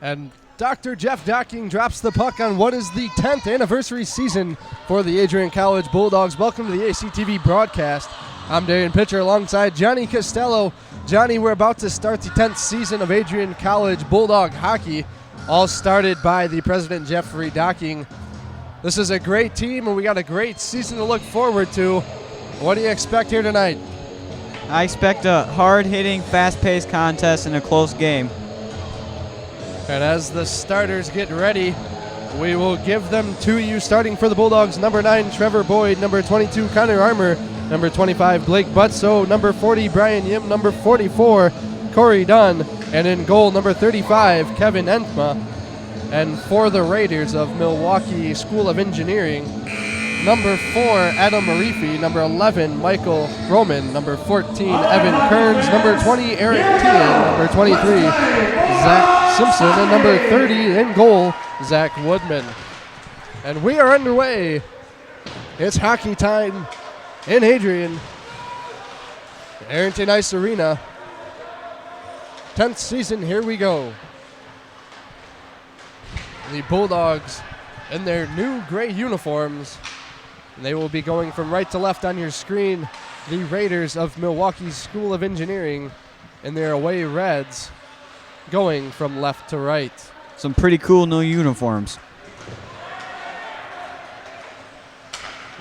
And Dr. Jeff Docking drops the puck on what is the 10th anniversary season for the Adrian College Bulldogs. Welcome to the ACTV broadcast. I'm Darian Pitcher alongside Johnny Costello. Johnny, we're about to start the 10th season of Adrian College Bulldog hockey, all started by the president, Jeffrey Docking. This is a great team, and we got a great season to look forward to. What do you expect here tonight? I expect a hard-hitting, fast-paced contest and a close game. And as the starters get ready, we will give them to you. Starting for the Bulldogs, number 9, Trevor Boyd, number 22, Connor Armour, number 25, Blake Butso, number 40, Brian Yim, number 44, Corey Dunn, and in goal, number 35, Kevin Entma. And for the Raiders of Milwaukee School of Engineering, number 4, Adam Marifi, number 11, Michael Roman, number 14, Evan Kearns, number 20, Eric Tian, number 23, Zach Simpson, and number 30 in goal, Zach Woodman. And we are underway. It's hockey time in Adrian, Arrington Ice Arena. 10th season, here we go. The Bulldogs in their new gray uniforms. And they will be going from right to left on your screen. The Raiders of Milwaukee School of Engineering in their away reds, going from left to right. Some pretty cool new uniforms.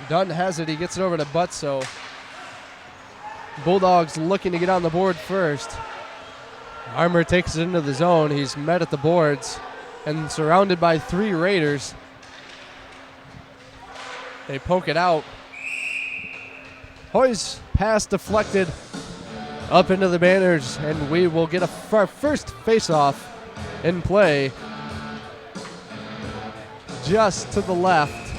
Dunn has it. He gets it over to Butso. Bulldogs looking to get on the board first. Armour takes it into the zone. He's met at the boards and surrounded by 3 Raiders. They poke it out. Hoy's pass deflected up into the banners, and we will get our first face-off in play just to the left.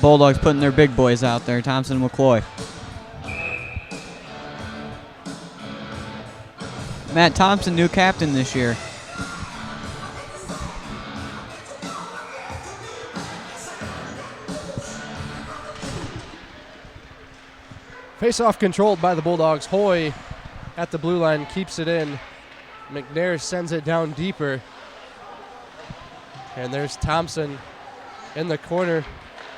Bulldogs putting their big boys out there, Thompson and McCloy. Matt Thompson, new captain this year. Face-off controlled by the Bulldogs. Hoy at the blue line keeps it in. McNair sends it down deeper. And there's Thompson in the corner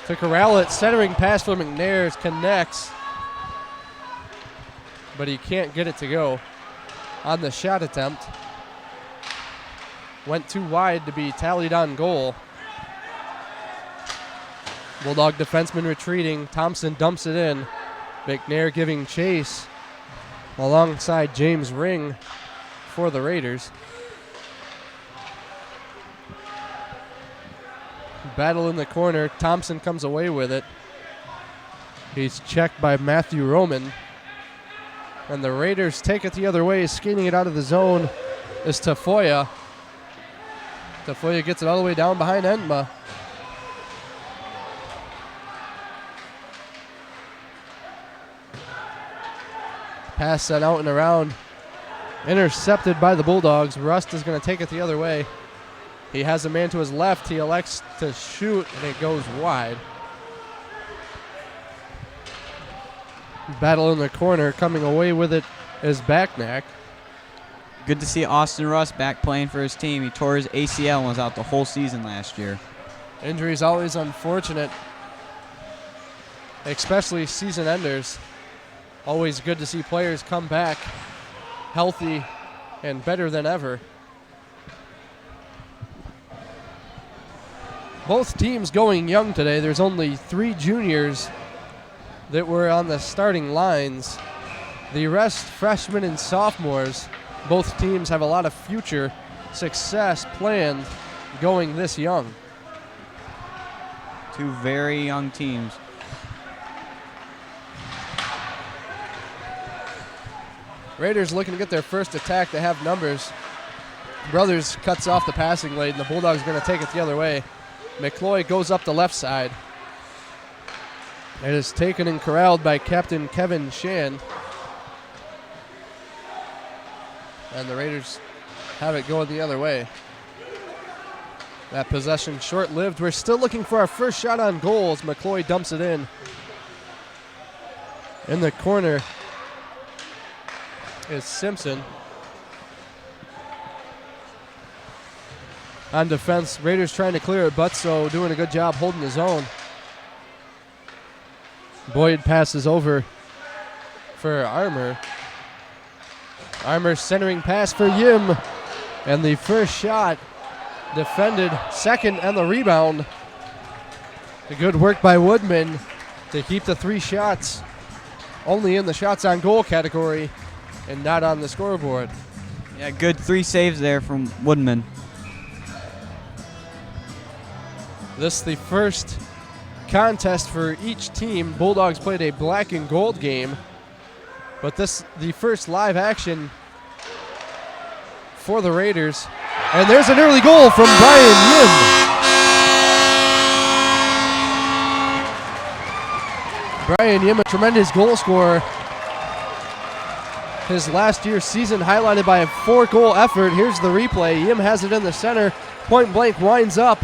to corral it. Centering pass for McNair connects, but he can't get it to go on the shot attempt. Went too wide to be tallied on goal. Bulldog defenseman retreating. Thompson dumps it in. McNair giving chase alongside James Ring for the Raiders. Battle in the corner. Thompson comes away with it. He's checked by Matthew Roman. And the Raiders take it the other way. Skating it out of the zone is Tafoya. Tafoya gets it all the way down behind Entma. Pass sent out and around. Intercepted by the Bulldogs. Rust is going to take it the other way. He has a man to his left. He elects to shoot, and it goes wide. Battle in the corner. Coming away with it is Backnack. Good to see Austin Rust back playing for his team. He tore his ACL and was out the whole season last year. Injury is always unfortunate, especially season enders. Always good to see players come back healthy and better than ever. Both teams going young today. There's only 3 juniors that were on the starting lines. The rest, freshmen and sophomores. Both teams have a lot of future success planned going this young. 2 very young teams. Raiders looking to get their first attack. They have numbers. Brothers cuts off the passing lane. The Bulldogs are going to take it the other way. McCloy goes up the left side. It is taken and corralled by Captain Kevin Shan. And the Raiders have it going the other way. That possession short-lived. We're still looking for our first shot on goal as McCloy dumps it in. In the corner is Simpson. on defense. Raiders trying to clear it, Butso doing a good job holding his own. Boyd passes over for Armour. Armour centering pass for Yim. And the first shot defended, second and the rebound. A good work by Woodman to keep the 3 shots only in the shots on goal category and not on the scoreboard. Yeah, good 3 saves there from Woodman. This is the first contest for each team. Bulldogs played a black and gold game, but this the first live action for the Raiders. And there's an early goal from Brian Yim. Brian Yim, a tremendous goal scorer. His last year's season highlighted by a 4-goal effort. Here's the replay. Yim has it in the center. Point blank winds up,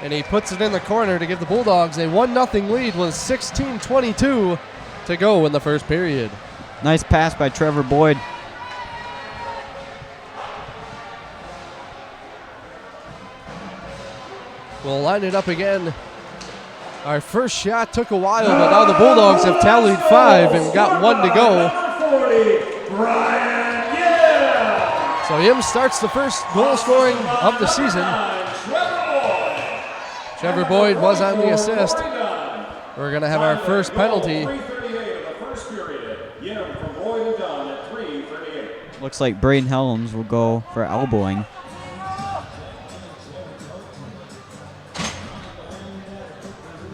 and he puts it in the corner to give the Bulldogs a 1-0 lead with 16:22 to go in the first period. Nice pass by Trevor Boyd. We'll line it up again. Our first shot took a while, but now the Bulldogs have tallied 5 and got 1 to go. So Yim starts the first goal scoring of the season. Trevor Boyd was on the assist. We're going to have our first penalty. Looks like Braden Helms will go for elbowing.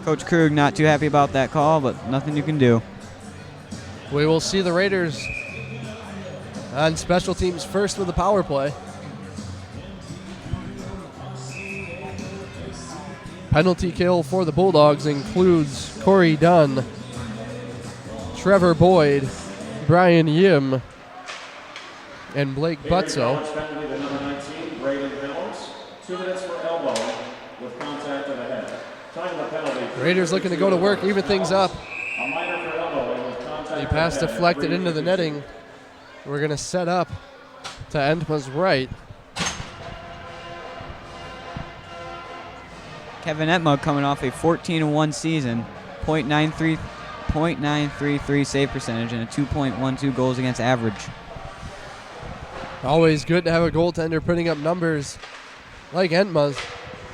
Coach Krug not too happy about that call, but nothing you can do. We will see the Raiders on special teams first with the power play. Penalty kill for the Bulldogs includes Corey Dunn, Trevor Boyd, Brian Yim, and Blake Butso. Penalty to number 19, Braden Helms. 2 minutes for elbow with contact to the head. Time of the penalty. Raiders looking to go to work, even things up. A minor for elbow with contact. The pass deflected into the netting. We're going to set up to Entma's right. Kevin Entma coming off a 14-1 season, .933 save percentage, and a 2.12 goals against average. Always good to have a goaltender putting up numbers like Entma's.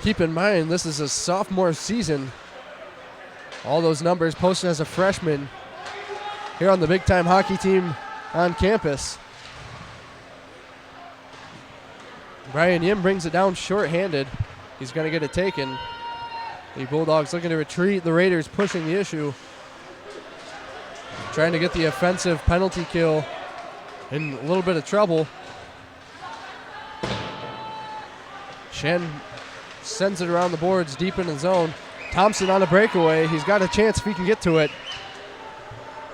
Keep in mind, this is a sophomore season. All those numbers posted as a freshman here on the big-time hockey team on campus. Brian Yim brings it down short-handed. He's going to get it taken. The Bulldogs looking to retreat. The Raiders pushing the issue. Trying to get the offensive penalty kill in a little bit of trouble. Shen sends it around the boards deep in the zone. Thompson on a breakaway. He's got a chance if he can get to it.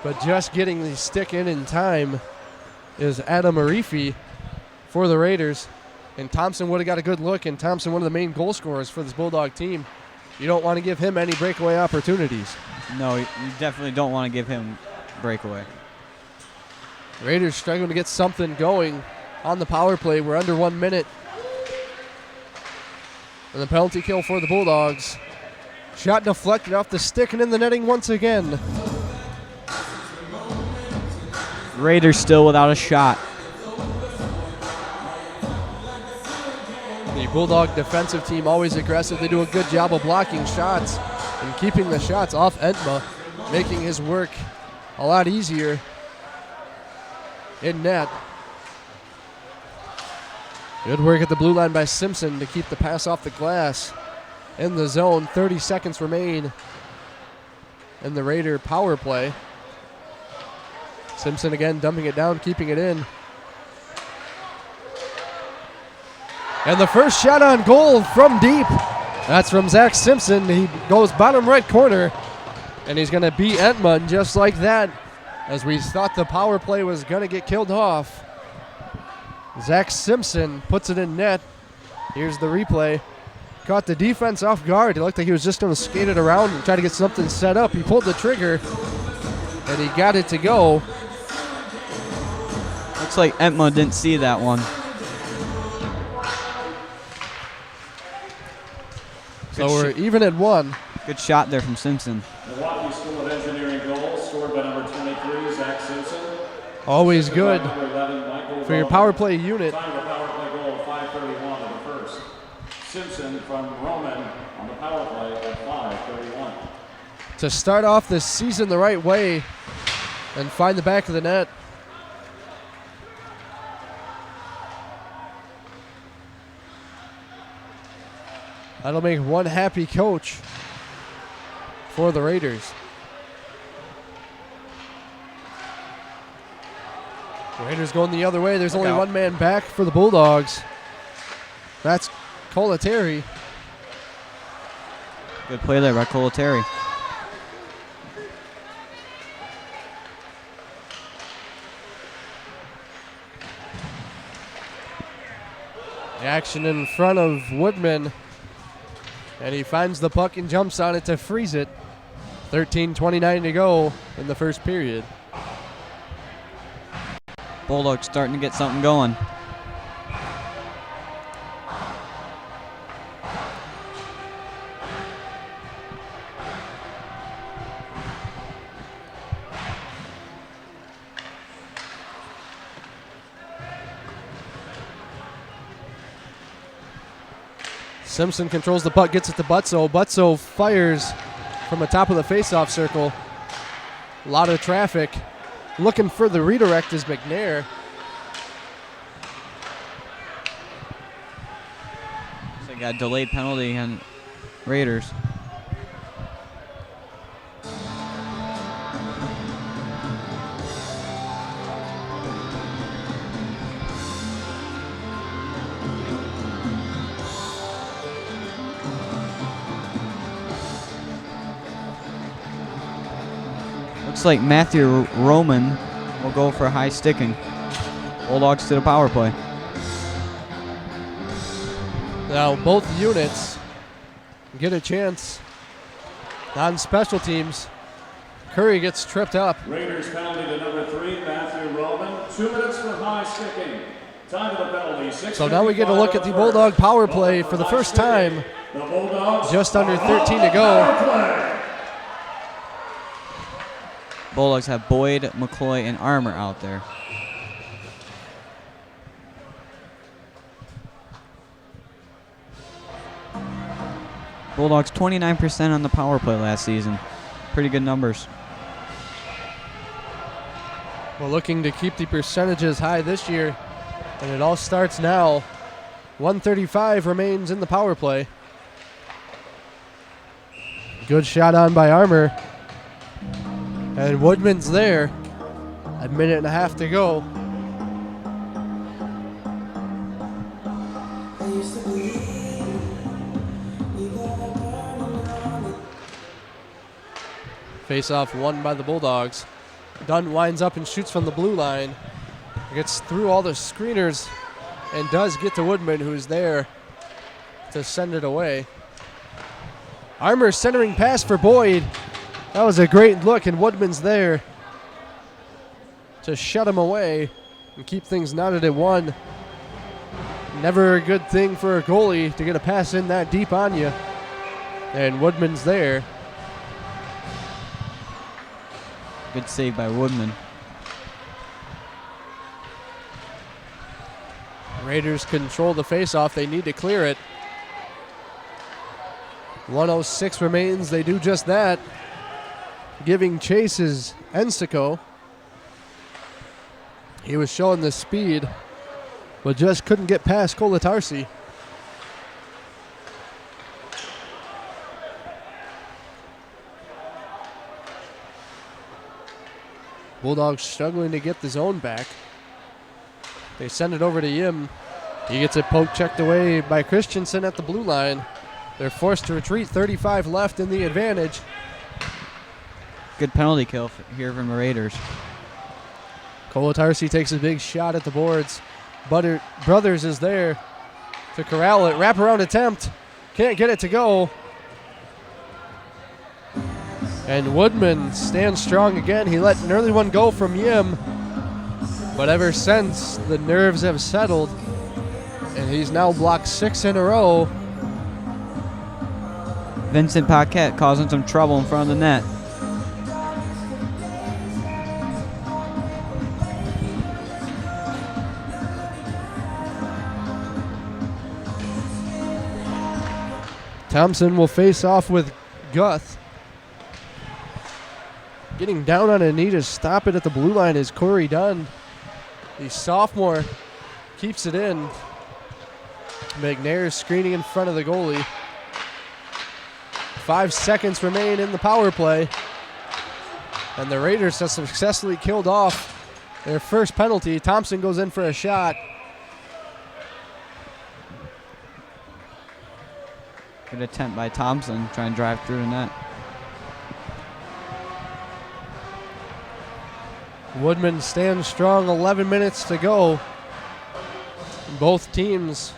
But just getting the stick in time is Adam Arifi for the Raiders. And Thompson would have got a good look, and Thompson, one of the main goal scorers for this Bulldog team. You don't want to give him any breakaway opportunities. No, you definitely don't want to give him breakaway. Raiders struggling to get something going on the power play. We're under 1 minute. And the penalty kill for the Bulldogs. Shot deflected off the stick and in the netting once again. Raiders still without a shot. The Bulldog defensive team always aggressive. They do a good job of blocking shots and keeping the shots off Entma, making his work a lot easier in net. Good work at the blue line by Simpson to keep the pass off the glass in the zone. 30 seconds remain in the Raider power play. Simpson again dumping it down, keeping it in. And the first shot on goal from deep. That's from Zach Simpson. He goes bottom right corner, and he's going to beat Entma just like that, as we thought the power play was going to get killed off. Zach Simpson puts it in net. Here's the replay. Caught the defense off guard. It looked like he was just going to skate it around and try to get something set up. He pulled the trigger, and he got it to go. Looks like Entma didn't see that one. So we're even at 1. Good shot there from Simpson. Milwaukee School of Engineering goal scored by number 23, Zach Simpson. Always good Number 11, Michael for your Roman. power play unit. Time of the power play goal of 5:31 of the first. Simpson from Roman on the power play at 5:31. To start off this season the right way and find the back of the net. That'll make one happy coach for the Raiders. Raiders going the other way. There's only one man back for the Bulldogs. That's Colateri. Good play there by Colateri. The action in front of Woodman. And he finds the puck and jumps on it to freeze it. 13:29 to go in the first period. Bulldogs starting to get something going. Simpson controls the puck, gets it to Butzo. Butzo fires from the top of the faceoff circle. A lot of traffic. Looking for the redirect is McNair. So got a delayed penalty on Raiders. Looks like Matthew Roman will go for high sticking. Bulldogs to the power play. Now both units get a chance on special teams. Curry gets tripped up. Raiders penalty to number 3, Matthew Roman. 2 minutes for high sticking. Time of the penalty. So now we get a look at the Bulldog power play for the first time. The Bulldogs Just under 13 to go. Bulldogs have Boyd, McCloy, and Armour out there. Bulldogs 29% on the power play last season. Pretty good numbers. We're looking to keep the percentages high this year, and it all starts now. 135 remains in the power play. Good shot on by Armour. And Woodman's there. A minute and a half to go. Face-off won by the Bulldogs. Dunn winds up and shoots from the blue line. Gets through all the screeners and does get to Woodman, who's there to send it away. Armour centering pass for Boyd. That was a great look, and Woodman's there to shut him away and keep things knotted at 1. Never a good thing for a goalie to get a pass in that deep on you. And Woodman's there. Good save by Woodman. Raiders control the faceoff. They need to clear it. 1:06 remains. They do just that. Giving chase is Ensico. He was showing the speed, but just couldn't get past Colatarsi. Bulldogs struggling to get the zone back. They send it over to Yim. He gets it poke checked away by Christensen at the blue line. They're forced to retreat. 35 left in the advantage. Good penalty kill here from the Raiders. Colatarsi takes a big shot at the boards. Brothers is there to corral it. Wraparound attempt. Can't get it to go. And Woodman stands strong again. He let an early one go from Yim. But ever since, the nerves have settled. And he's now blocked 6 in a row. Vincent Paquette causing some trouble in front of the net. Thompson will face off with Guth. Getting down on a knee to stop it at the blue line is Corey Dunn. The sophomore keeps it in. McNair screening in front of the goalie. 5 seconds remain in the power play. And the Raiders have successfully killed off their first penalty. Thompson goes in for a shot. Good attempt by Thompson, trying to drive through the net. Woodman stands strong, 11 minutes to go. Both teams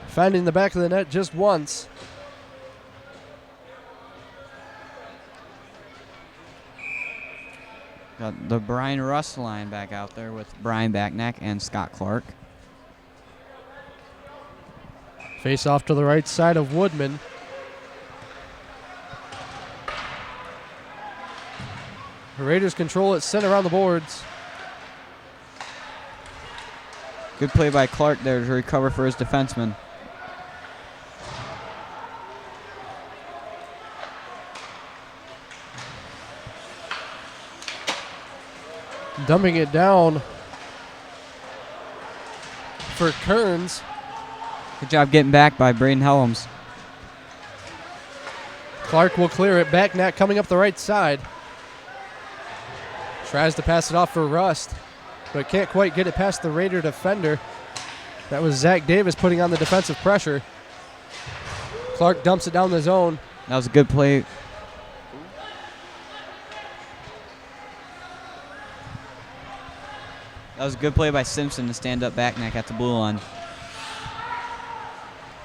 finding the back of the net just once. Got the Brian Russ line back out there with Brian Backneck and Scott Clark. Face off to the right side of Woodman. The Raiders control it, sent around the boards. Good play by Clark there to recover for his defenseman. Dumping it down for Kearns. Good job getting back by Braden Helms. Clark will clear it. Back net coming up the right side. Tries to pass it off for Rust, but can't quite get it past the Raider defender. That was Zach Davis putting on the defensive pressure. Clark dumps it down the zone. That was a good play. That was a good play by Simpson to stand up Backneck at the blue line.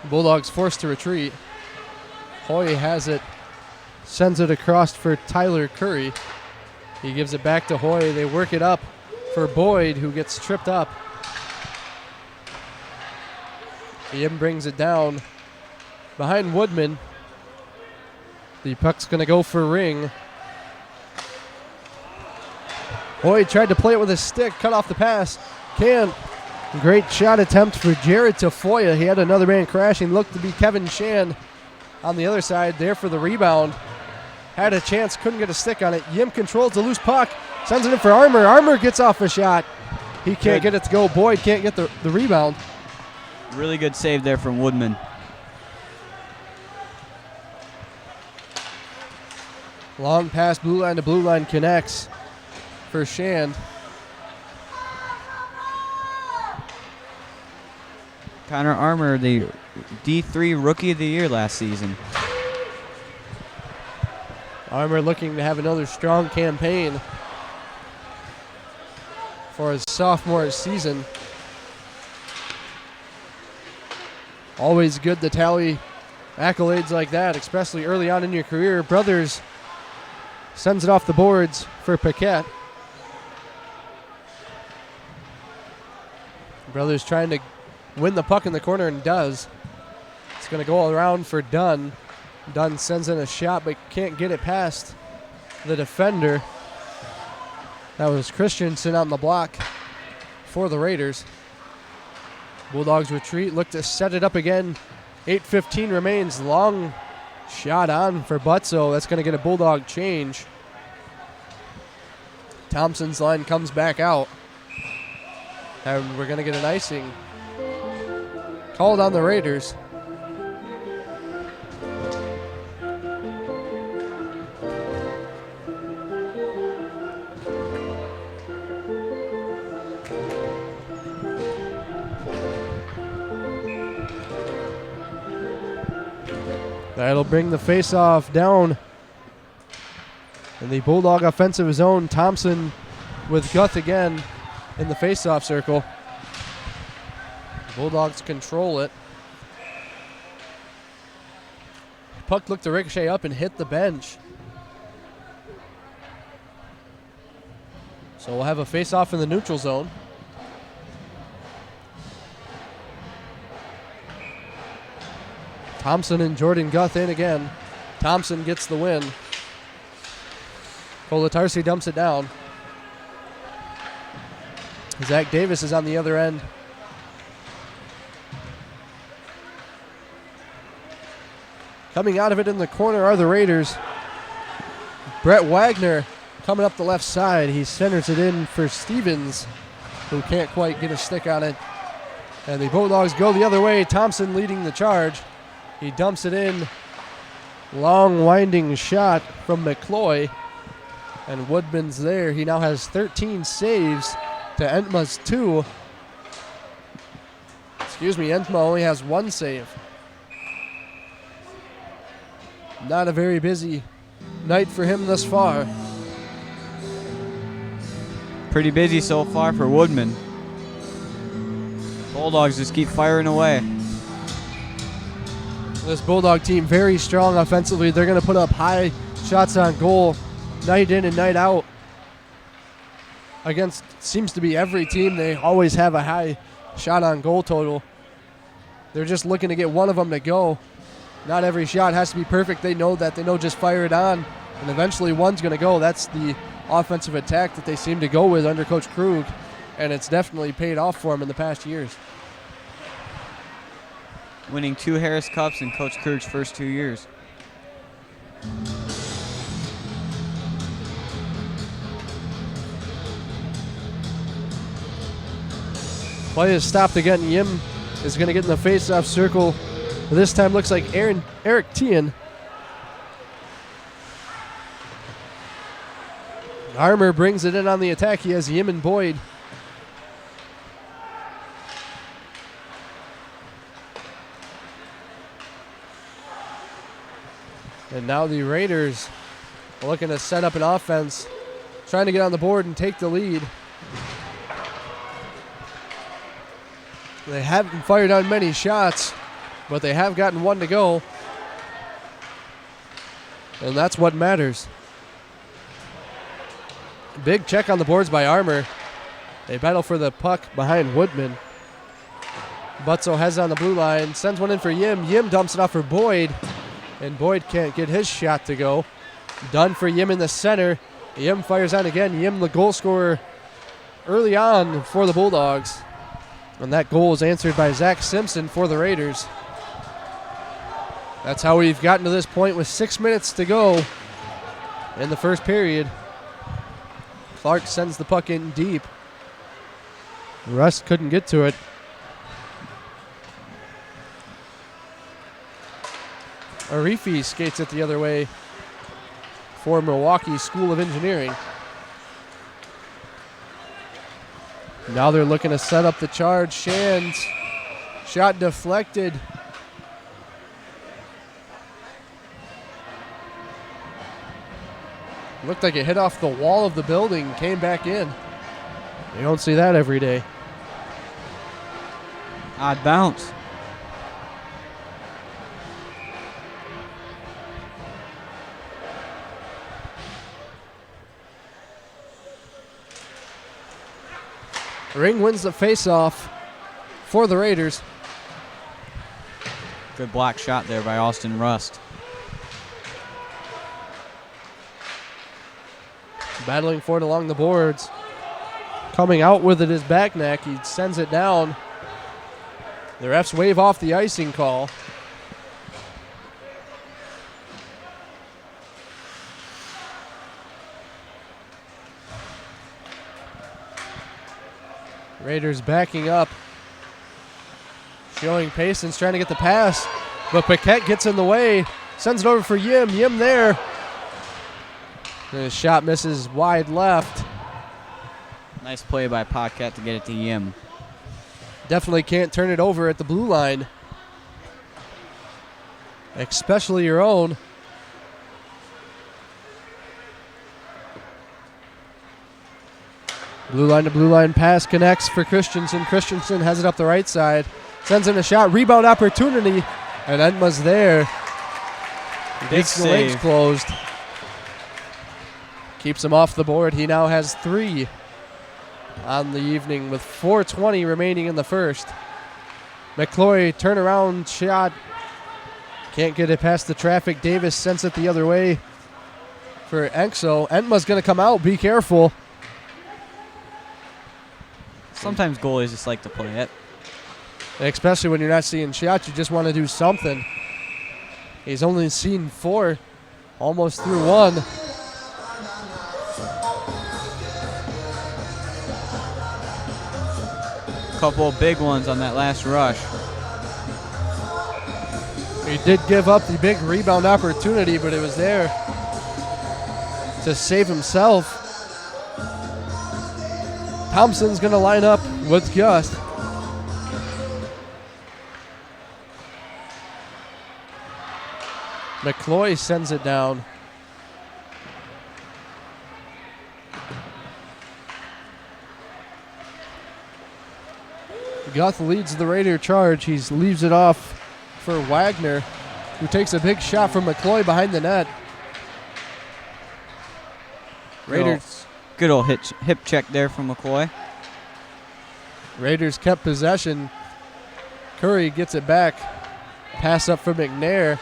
Bulldogs forced to retreat. Hoy has it, sends it across for Tyler Curry. He gives it back to Hoy. They work it up for Boyd, who gets tripped up. Ian brings it down behind Woodman. The puck's going to go for Ring. Hoy tried to play it with a stick, cut off the pass. Can't. Great shot attempt for Jared Tafoya. He had another man crashing. Looked to be Kevin Shan on the other side there for the rebound. Had a chance, couldn't get a stick on it. Yim controls the loose puck, sends it in for Armour. Armour gets off a shot. He can't get it to go. Boyd can't get the rebound. Really good save there from Woodman. Long pass, blue line to blue line, connects for Shand. Connor Armour, the D3 Rookie of the Year last season. Armour looking to have another strong campaign for his sophomore season. Always good to tally accolades like that, especially early on in your career. Brothers sends it off the boards for Paquette. Brothers trying to win the puck in the corner and does. It's going to go around for Dunn. Dunn sends in a shot but can't get it past the defender. That was Christensen on the block for the Raiders. Bulldogs retreat, look to set it up again. 8:15 remains. Long shot on for Butzo. That's going to get a Bulldog change. Thompson's line comes back out. And we're going to get an icing called on the Raiders. That'll bring the face-off down in the Bulldog offensive zone. Thompson with Guth again in the face-off circle. Bulldogs control it. Puck looked to ricochet up and hit the bench. So we'll have a face-off in the neutral zone. Thompson and Jordan Guth in again. Thompson gets the win. Kolatarsi dumps it down. Zach Davis is on the other end. Coming out of it in the corner are the Raiders. Brett Wagner coming up the left side. He centers it in for Stevens, who can't quite get a stick on it. And the Bulldogs go the other way. Thompson leading the charge. He dumps it in. Long winding shot from McCloy. And Woodman's there. He now has 13 saves to Entma's 2. Entma only has 1 save. Not a very busy night for him thus far. Pretty busy so far for Woodman. Bulldogs just keep firing away. This Bulldog team very strong offensively. They're going to put up high shots on goal night in and night out. Against seems to be every team, they always have a high shot on goal total. They're just looking to get one of them to go. Not every shot has to be perfect. They know that. They know just fire it on, and eventually one's going to go. That's the offensive attack that they seem to go with under Coach Krug, and it's definitely paid off for them in the past years. Winning 2 Harris Cups in Coach Krug's first 2 years. Play is stopped again. Yim is going to get in the face-off circle. This time looks like Eric Tien. Armour brings it in on the attack. He has Yim and Boyd. And now the Raiders are looking to set up an offense, trying to get on the board and take the lead. They haven't fired on many shots, but they have gotten one to go. And that's what matters. Big check on the boards by Armour. They battle for the puck behind Woodman. Butzo has it on the blue line, sends one in for Yim. Yim dumps it off for Boyd, and Boyd can't get his shot to go. Done for Yim in the center. Yim fires on again. Yim, the goal scorer early on for the Bulldogs. And that goal is answered by Zach Simpson for the Raiders. That's how we've gotten to this point with 6 minutes to go in the first period. Clark sends the puck in deep. Russ couldn't get to it. Arifi skates it the other way for Milwaukee School of Engineering. Now they're looking to set up the charge. Shands, shot deflected. Looked like it hit off the wall of the building, came back in. You don't see that every day. Odd bounce. Ring wins the faceoff for the Raiders. Good block shot there by Austin Rust. Battling for it along the boards. Coming out with it is Backneck. He sends it down. The refs wave off the icing call. Raiders backing up. Showing patience, trying to get the pass. But Paquette gets in the way. Sends it over for Yim. Yim there. And his shot misses wide left. Nice play by Paquette to get it to Yim. Definitely can't turn it over at the blue line. Especially your own. Blue line to blue line pass connects for Christensen. Christensen has it up the right side. Sends in a shot. Rebound opportunity. And Entma's there. Big Gets the legs save. closed. Keeps him off the board. He now has 3 on the evening with 4:20 remaining in the first. McCloy turnaround shot Can't get it past the traffic. Davis sends it the other way for Engr. Entma's going to come out. Be careful. Sometimes goalies just like to play it. Especially when you're not seeing shots. You just want to do something. He's only seen 4. Almost through 1. Couple of big ones on that last rush. He did give up the big rebound opportunity, but it was there to save himself. Thompson's going to line up with Gust. McCloy sends it down. Guth leads the Raider charge. He leaves it off for Wagner, who takes a big shot from McCloy behind the net. Raiders. Good old hip check there from McCloy. Raiders kept possession. Curry gets it back. Pass up for McNair.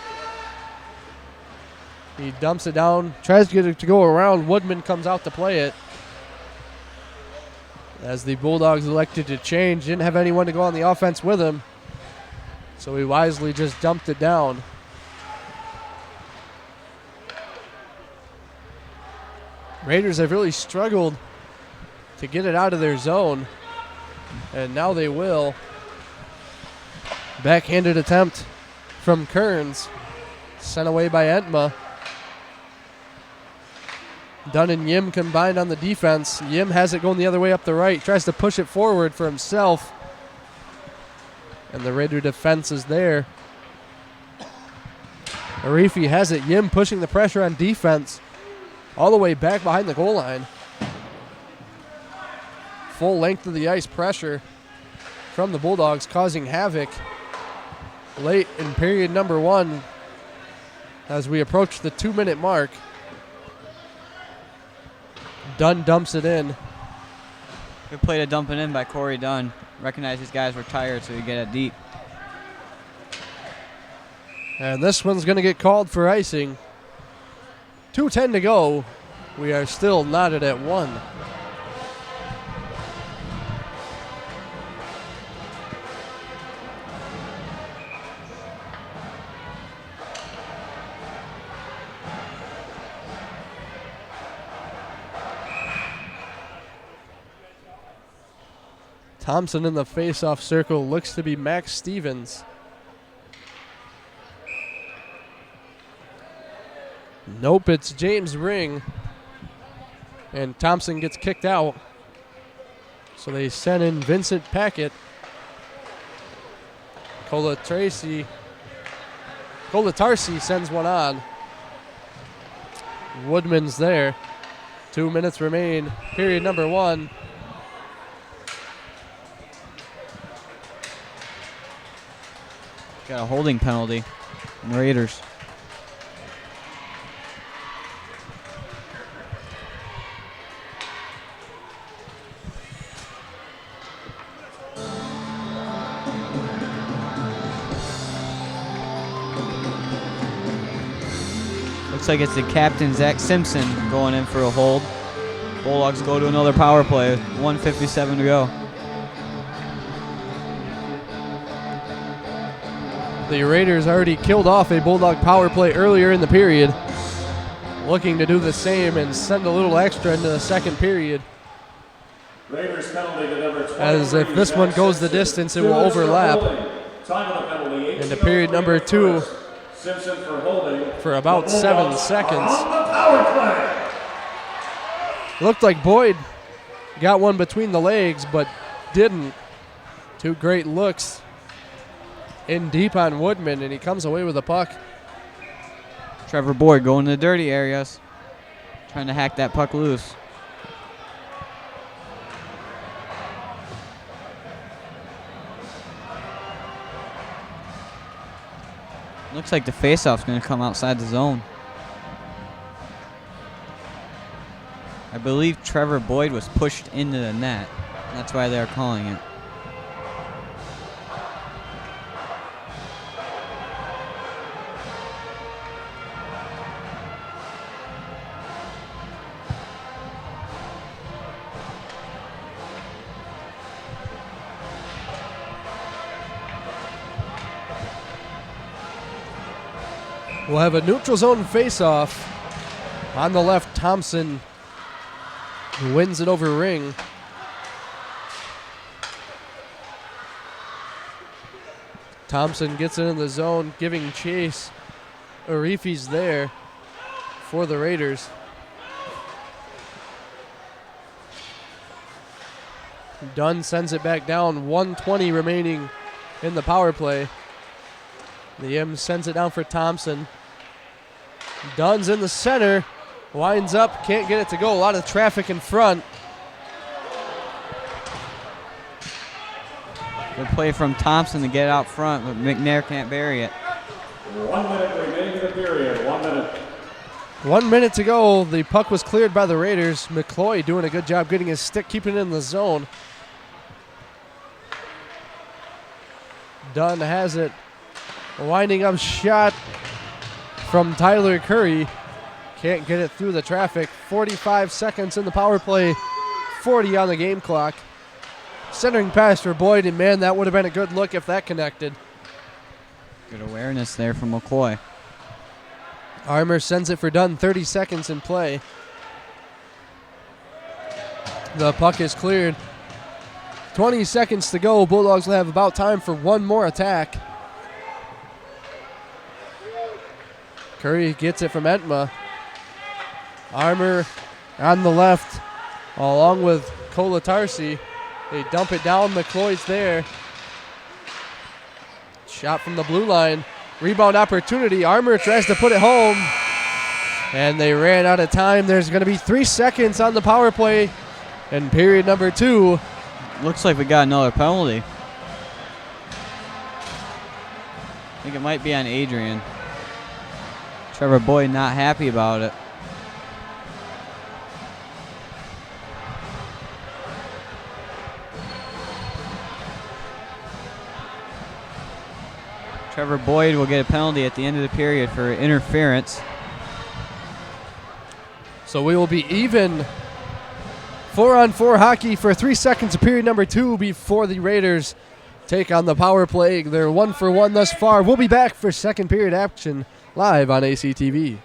He dumps it down, tries to get it to go around. Woodman comes out to play it. As the Bulldogs elected to change, didn't have anyone to go on the offense with him. So he wisely just dumped it down. Raiders have really struggled to get it out of their zone. And now they will. Backhanded attempt from Kearns. Sent away by Entma. Dunn and Yim combined on the defense. Yim has it going the other way up the right. Tries to push it forward for himself. And the Raider defense is there. Arifi has it. Yim pushing the pressure on defense all the way back behind the goal line. Full length of the ice pressure from the Bulldogs, causing havoc late in period number 1 as we approach the 2-minute mark. Dunn dumps it in. Good play to dump it in by Corey Dunn. Recognized his guys were tired, so he get it deep. And this one's going to get called for icing. 2:10 to go. We are still knotted at 1. Thompson in the face-off circle looks to be Max Stevens. Nope, it's James Ring. And Thompson gets kicked out. So they send in Vincent Packett. Colatarsi sends one on. Woodman's there. 2 minutes remain. Period number 1. Got a holding penalty on the Raiders. Looks like it's the captain, Zach Simpson, going in for a hold. Bulldogs go to another power play. 1:57 to go. The Raiders already killed off a Bulldog power play earlier in the period. Looking to do the same and send a little extra into the second period. Raiders penalty to number 20. As if this one goes the distance, it will overlap into period number 2 Simpson for holding for about 7 seconds. on the power play. Looked like Boyd got one between the legs, but didn't. 2 great looks in deep on Woodman, and he comes away with a puck. Trevor Boyd going to the dirty areas, trying to hack that puck loose. Looks like the faceoff's going to come outside the zone. I believe Trevor Boyd was pushed into the net. That's why they're calling it. We'll have a neutral zone face-off. On the left, Thompson wins it over Ring. Thompson gets it in the zone, giving chase. Arifi's there for the Raiders. Dunn sends it back down. 1:20 remaining in the power play. The M sends it down for Thompson. Dunn's in the center. Winds up, can't get it to go. A lot of traffic in front. Good play from Thompson to get out front, but McNair can't bury it. 1 minute remaining in the period. 1 minute. 1 minute to go. The puck was cleared by the Raiders. McCloy doing a good job getting his stick, keeping it in the zone. Dunn has it. Winding up shot from Tyler Curry. Can't get it through the traffic. 45 seconds in the power play. 40 on the game clock. Centering pass for Boyd, and man, that would have been a good look if that connected. Good awareness there from McCoy. Armour sends it for Dunn. 30 seconds in play. The puck is cleared. 20 seconds to go. Bulldogs will have about time for one more attack. Curry gets it from Entma. Armour on the left, along with Kolatarsi. They dump it down. McCloy's there. Shot from the blue line. Rebound opportunity. Armour tries to put it home. And they ran out of time. There's going to be 3 seconds on the power play in period number 2. Looks like we got another penalty. I think it might be on Adrian. Trevor Boyd not happy about it. Trevor Boyd will get a penalty at the end of the period for interference. So we will be even 4-on-4 hockey for 3 seconds of period number 2 before the Raiders take on the power play. They're 1-for-1 thus far. We'll be back for second period action live on ACTV.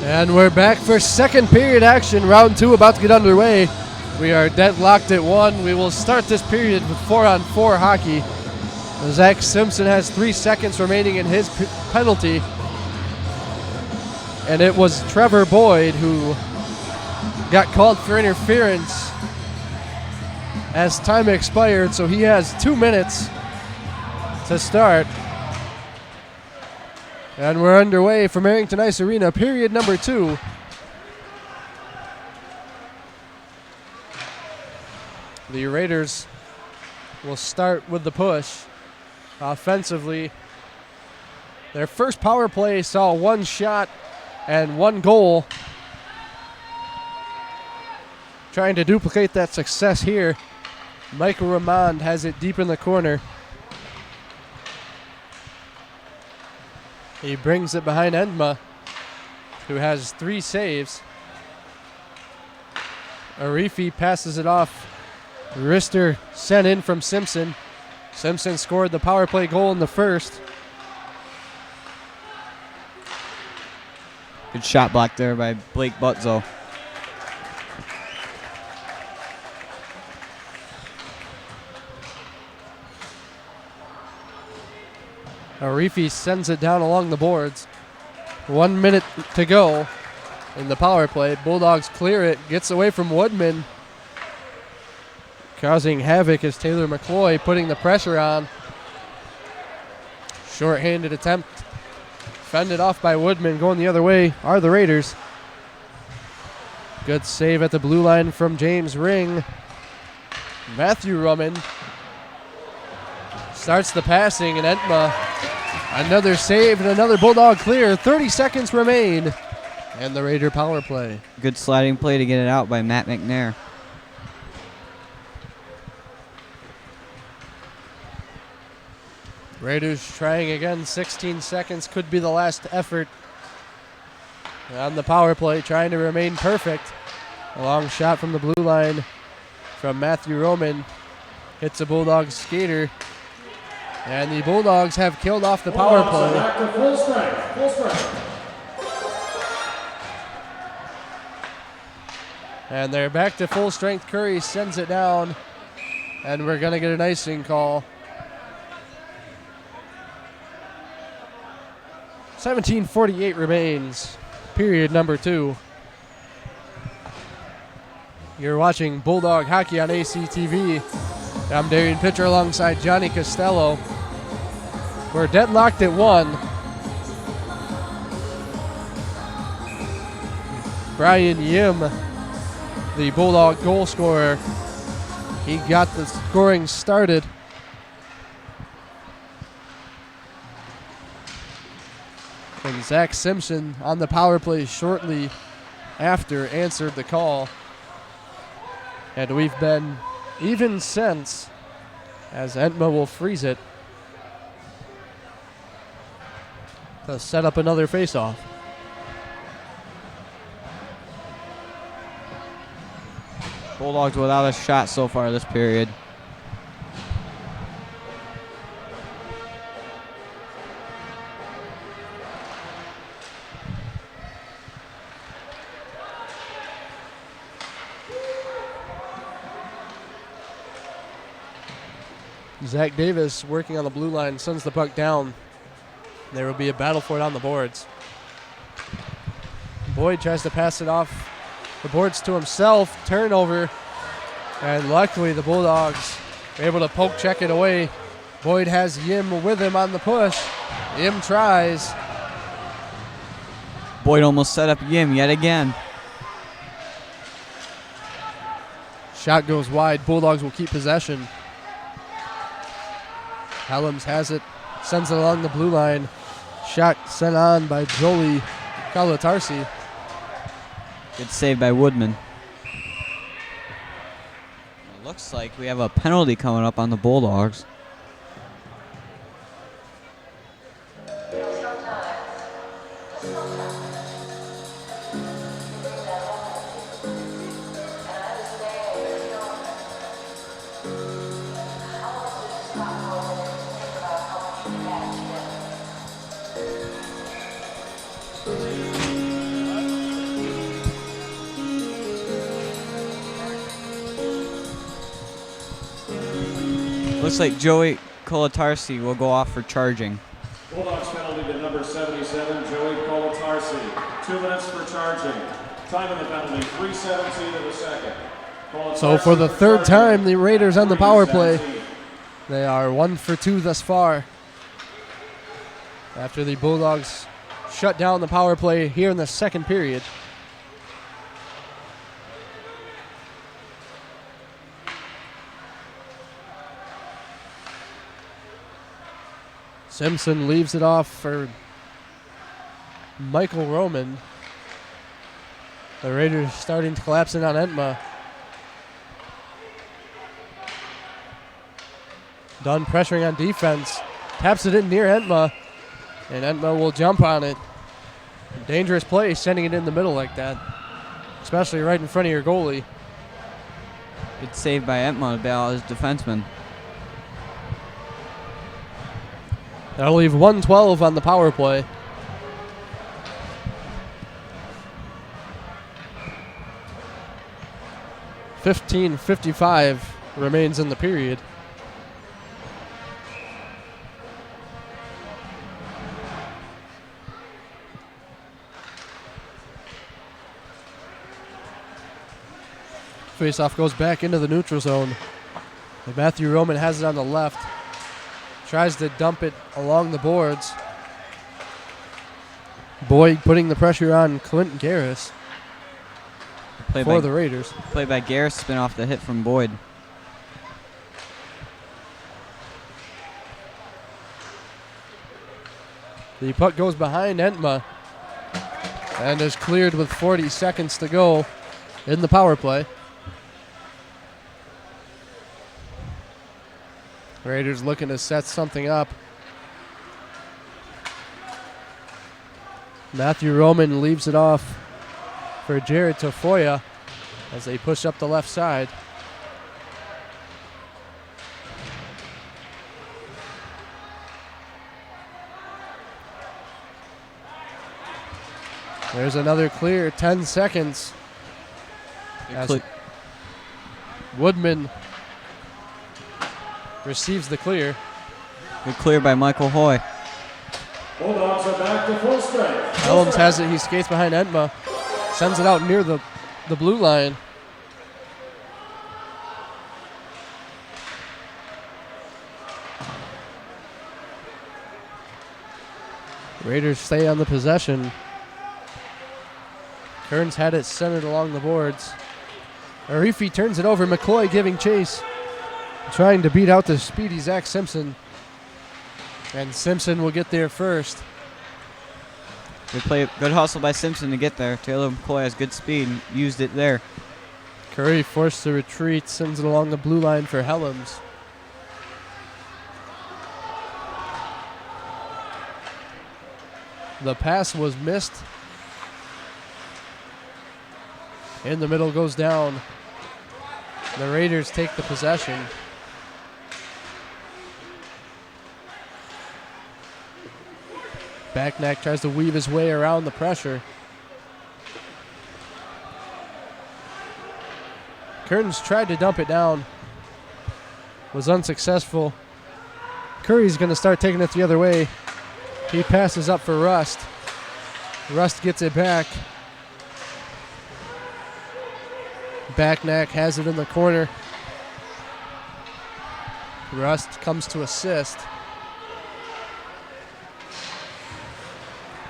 And we're back for second period action. Round 2 about to get underway. We are deadlocked at 1. We will start this period with 4-on-4 hockey. Zach Simpson has 3 seconds remaining in his penalty. And it was Trevor Boyd who got called for interference as time expired, so he has 2 minutes to start. And we're underway from Arrington Ice Arena, period number 2. The Raiders will start with the push. Offensively, their first power play saw 1 shot and 1 goal. Trying to duplicate that success here. Michael Ramond has it deep in the corner. He brings it behind Endma, who has 3 saves. Arifi passes it off. Rister sent in from Simpson. Simpson scored the power play goal in the first. Good shot block there by Blake Butzo. Arifi sends it down along the boards. 1 minute to go in the power play. Bulldogs clear it, gets away from Woodman. Causing havoc is Taylor McCloy putting the pressure on. Short-handed attempt. Fended off by Woodman. Going the other way are the Raiders. Good save at the blue line from James Ring. Matthew Rumman starts the passing, and Entma another save and another Bulldog clear. 30 seconds remain. And the Raider power play. Good sliding play to get it out by Matt McNair. Raiders trying again. 16 seconds could be the last effort on the power play, trying to remain perfect. A long shot from the blue line from Matthew Roman. Hits a Bulldogs skater. And the Bulldogs have killed off the power play. Back to full strength. Full strength. And they're back to full strength. Curry sends it down. And we're going to get an icing call. 17:48 remains. Period number 2. You're watching Bulldog Hockey on ACTV. I'm Darian Pitcher alongside Johnny Costello. We're deadlocked at 1. Brian Yim, the Bulldog goal scorer, he got the scoring started. And Zach Simpson on the power play shortly after answered the call. And we've been even since, as Entma will freeze it to set up another faceoff. Bulldogs without a shot so far this period. Zach Davis working on the blue line, sends the puck down. There will be a battle for it on the boards. Boyd tries to pass it off the boards to himself. Turnover. And luckily the Bulldogs are able to poke check it away. Boyd has Yim with him on the push. Yim tries. Boyd almost set up Yim yet again. Shot goes wide. Bulldogs will keep possession. Helms has it, sends it along the blue line. Shot sent on by Jolie Kalatarsi. Good save by Woodman. It looks like we have a penalty coming up on the Bulldogs. Looks like Joey Kolatarsi will go off for charging. Bulldogs penalty to number 77, Joey Kolatarsi. 2 minutes for charging. Time of the penalty, 3:17 of the second. So for the third time, the Raiders on the power play. They are 1 for 2 thus far. After the Bulldogs shut down the power play here in the second period. Simpson leaves it off for Michael Roman. The Raiders starting to collapse in on Entma. Dunn pressuring on defense. Taps it in near Entma. And Entma will jump on it. Dangerous play sending it in the middle like that. Especially right in front of your goalie. Good save by Entma to bail out his defenseman. That'll leave 1:12 on the power play. .55 remains in the period. Faceoff goes back into the neutral zone. And Matthew Roman has it on the left. Tries to dump it along the boards. Boyd putting the pressure on Clint Garris for the Raiders. Play by Garris, spin off the hit from Boyd. The puck goes behind Entma and is cleared with 40 seconds to go in the power play. Raiders looking to set something up. Matthew Roman leaves it off for Jared Tafoya as they push up the left side. There's another clear, 10 seconds. As Woodman receives the clear. Good clear by Michael Hoy. Bulldogs are back to full strength. Helms has it. He skates behind Entma. Sends it out near the blue line. Raiders stay on the possession. Kearns had it centered along the boards. Arifi turns it over. McCoy giving chase. Trying to beat out the speedy Zach Simpson. And Simpson will get there first. Good hustle by Simpson to get there. Taylor McCoy has good speed and used it there. Curry forced to retreat, sends it along the blue line for Helms. The pass was missed. In the middle goes down. The Raiders take the possession. Backnack tries to weave his way around the pressure. Kearns tried to dump it down. Was unsuccessful. Curry's going to start taking it the other way. He passes up for Rust. Rust gets it back. Backnack has it in the corner. Rust comes to assist.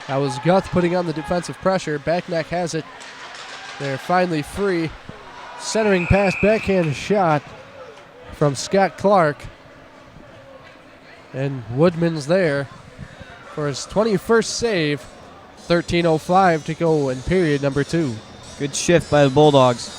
That was Guth putting on the defensive pressure. Backnack has it. They're finally free. Centering pass, backhand shot from Scott Clark. And Woodman's there for his 21st save. 13:05 to go in period number 2. Good shift by the Bulldogs.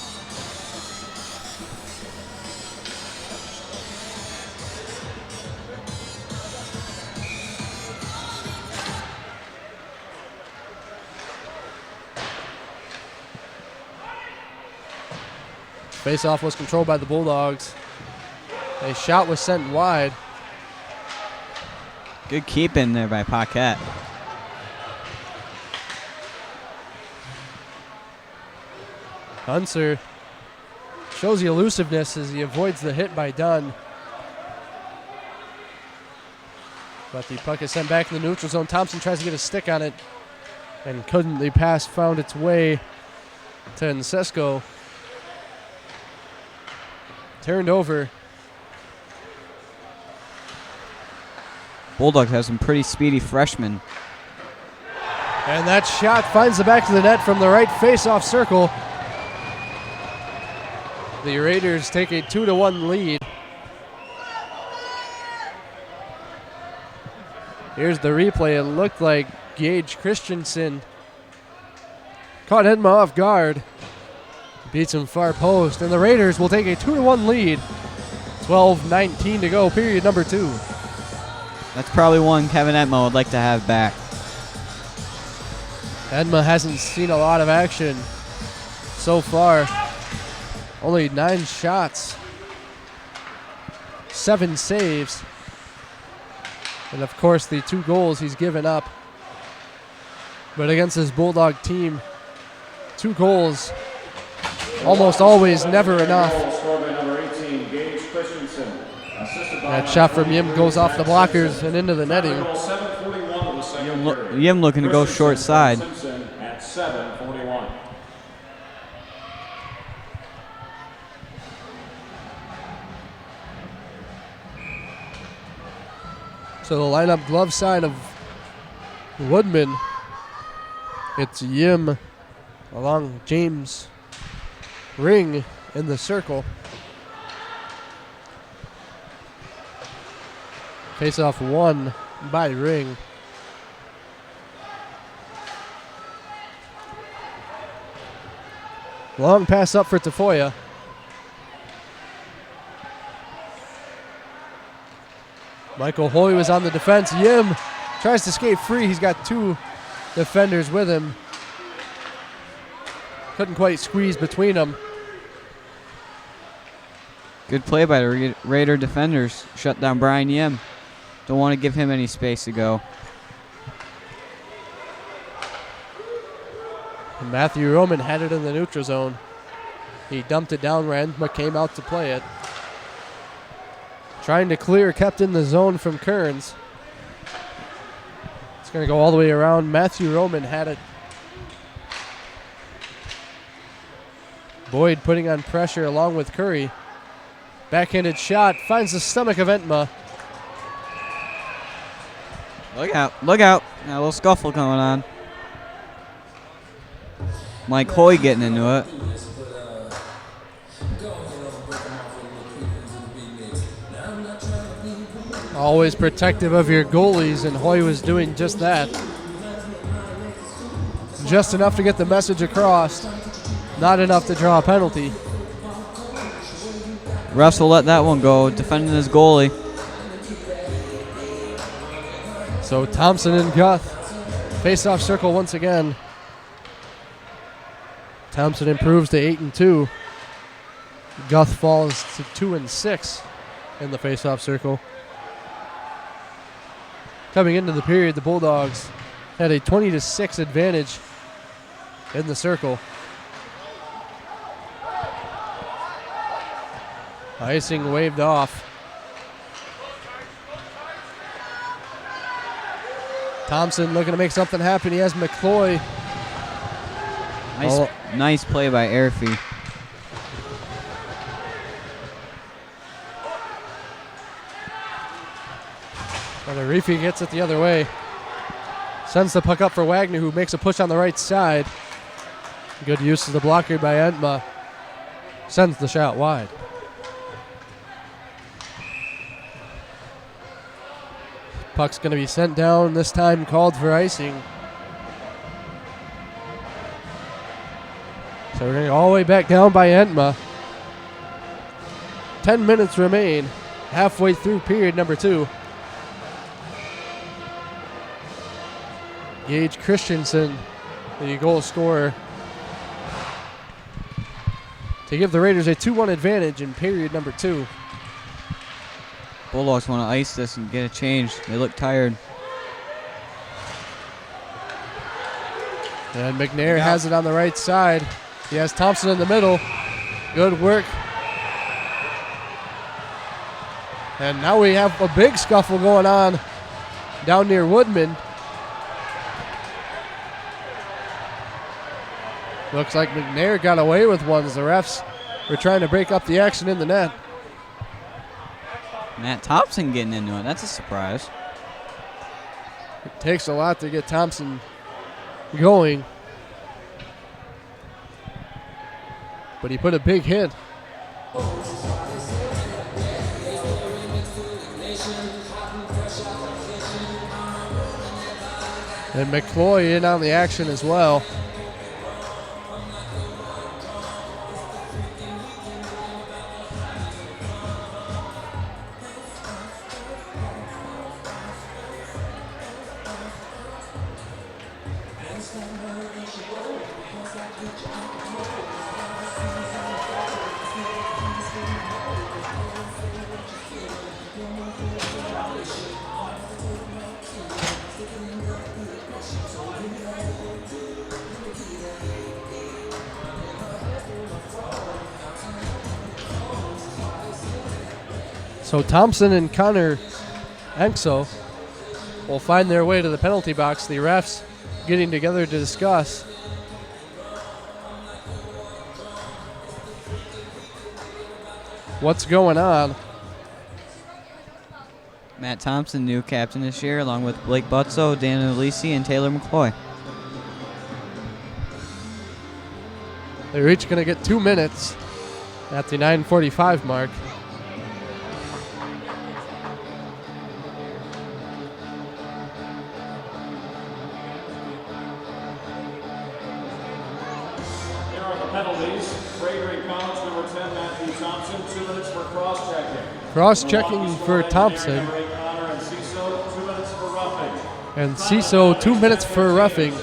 Faceoff was controlled by the Bulldogs. A shot was sent wide. Good keep in there by Paquette. Hunter shows the elusiveness as he avoids the hit by Dunn. But the puck is sent back in the neutral zone. Thompson tries to get a stick on it and couldn't. The pass found its way to Nsesko. Turned over. Bulldogs have some pretty speedy freshmen. And that shot finds the back of the net from the right face-off circle. The Raiders take a 2-1 lead. Here's the replay. It looked like Gage Christensen caught Edma off guard. Beats him far post. And the Raiders will take a 2-1 lead. 12:19 to go, period number 2. That's probably one Kevin Edma would like to have back. Edma hasn't seen a lot of action so far. Only 9 shots, 7 saves, and of course the 2 goals he's given up. But against this Bulldog team, 2 goals, almost always never enough. That shot from Yim goes off the blockers and into the netting. Yim looking to go short side. At 7:41. So the lineup glove side of Woodman, it's Yim along James Ring in the circle. Face off won by Ring. Long pass up for Tafoya. Michael Hoy was on the defense. Yim tries to skate free. He's got 2 defenders with him. Couldn't quite squeeze between them. Good play by the Raider defenders. Shut down Brian Yim. Don't want to give him any space to go. And Matthew Roman had it in the neutral zone. He dumped it down, but came out to play it. Trying to clear, kept in the zone from Kearns. It's going to go all the way around. Matthew Roman had it. Boyd putting on pressure along with Curry. Backhanded shot, finds the stomach of Entma. Look out, look out. Got a little scuffle going on. Mike Hoy getting into it. Always protective of your goalies, and Hoy was doing just that. Just enough to get the message across, not enough to draw a penalty. Refs will let that one go, defending his goalie. So Thompson and Guth face-off circle once again. Thompson improves to 8-2. Guth falls to 2-6 in the face-off circle. Coming into the period, the Bulldogs had a 20-6 advantage in the circle. Icing waved off. Thompson looking to make something happen. He has McCloy. Nice play by Airfee. And Arifi gets it the other way. Sends the puck up for Wagner, who makes a push on the right side. Good use of the blocker by Entma. Sends the shot wide. Puck's going to be sent down, this time called for icing. So we're going to go all the way back down by Entma. 10 minutes remain, halfway through period number 2. Gage Christensen, the goal scorer, to give the Raiders a 2-1 advantage in period number 2. Bulldogs want to ice this and get a change. They look tired. And McNair has it on the right side. He has Thompson in the middle. Good work. And now we have a big scuffle going on down near Woodman. Looks like McNair got away with one as the refs were trying to break up the action in the net. Matt Thompson getting into it. That's a surprise. It takes a lot to get Thompson going. But he put a big hit. And McCloy in on the action as well. So Thompson and Connor Engr will find their way to the penalty box. The refs getting together to discuss. What's going on? Matt Thompson, new captain this year, along with Blake Butso, Dan Alisi, and Taylor McCloy. They're each going to get 2 minutes at the 9:45 mark. Here are the penalties. Frederick College, number 10, Matthew Thompson, 2 minutes for cross-checking. Cross-checking for Thompson. And Ciso, 2 minutes for roughing. And Ciso, 2 minutes for roughing.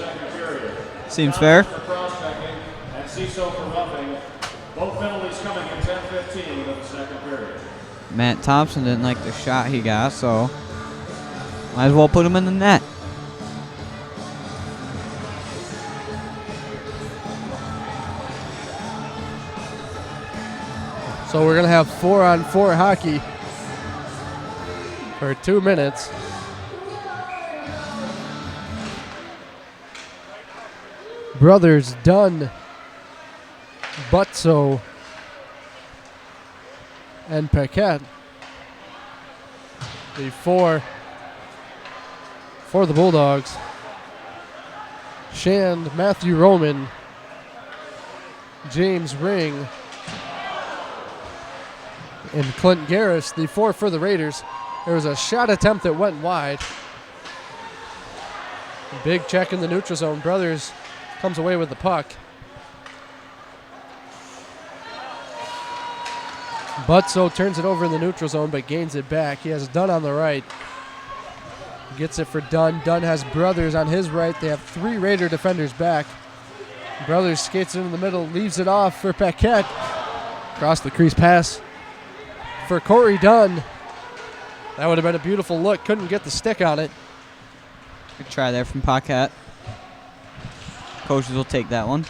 Seems fair. For cross-checking and Ciso for roughing. Both penalties coming in 10:15 of the second period. Matt Thompson didn't like the shot he got, so might as well put him in the net. So we're going to have 4-on-4 hockey for 2 minutes. Brothers Dunn, Butso, and Paquette. The four for the Bulldogs. Shand, Matthew Roman, James Ring, and Clint Garris, the four for the Raiders. There was a shot attempt that went wide. Big check in the neutral zone. Brothers comes away with the puck. Butso turns it over in the neutral zone but gains it back. He has Dunn on the right. Gets it for Dunn. Dunn has Brothers on his right. They have 3 Raider defenders back. Brothers skates it in the middle, leaves it off for Paquette. Across the crease pass for Corey Dunn. That would have been a beautiful look. Couldn't get the stick on it. Good try there from Paquette. Coaches will take that one.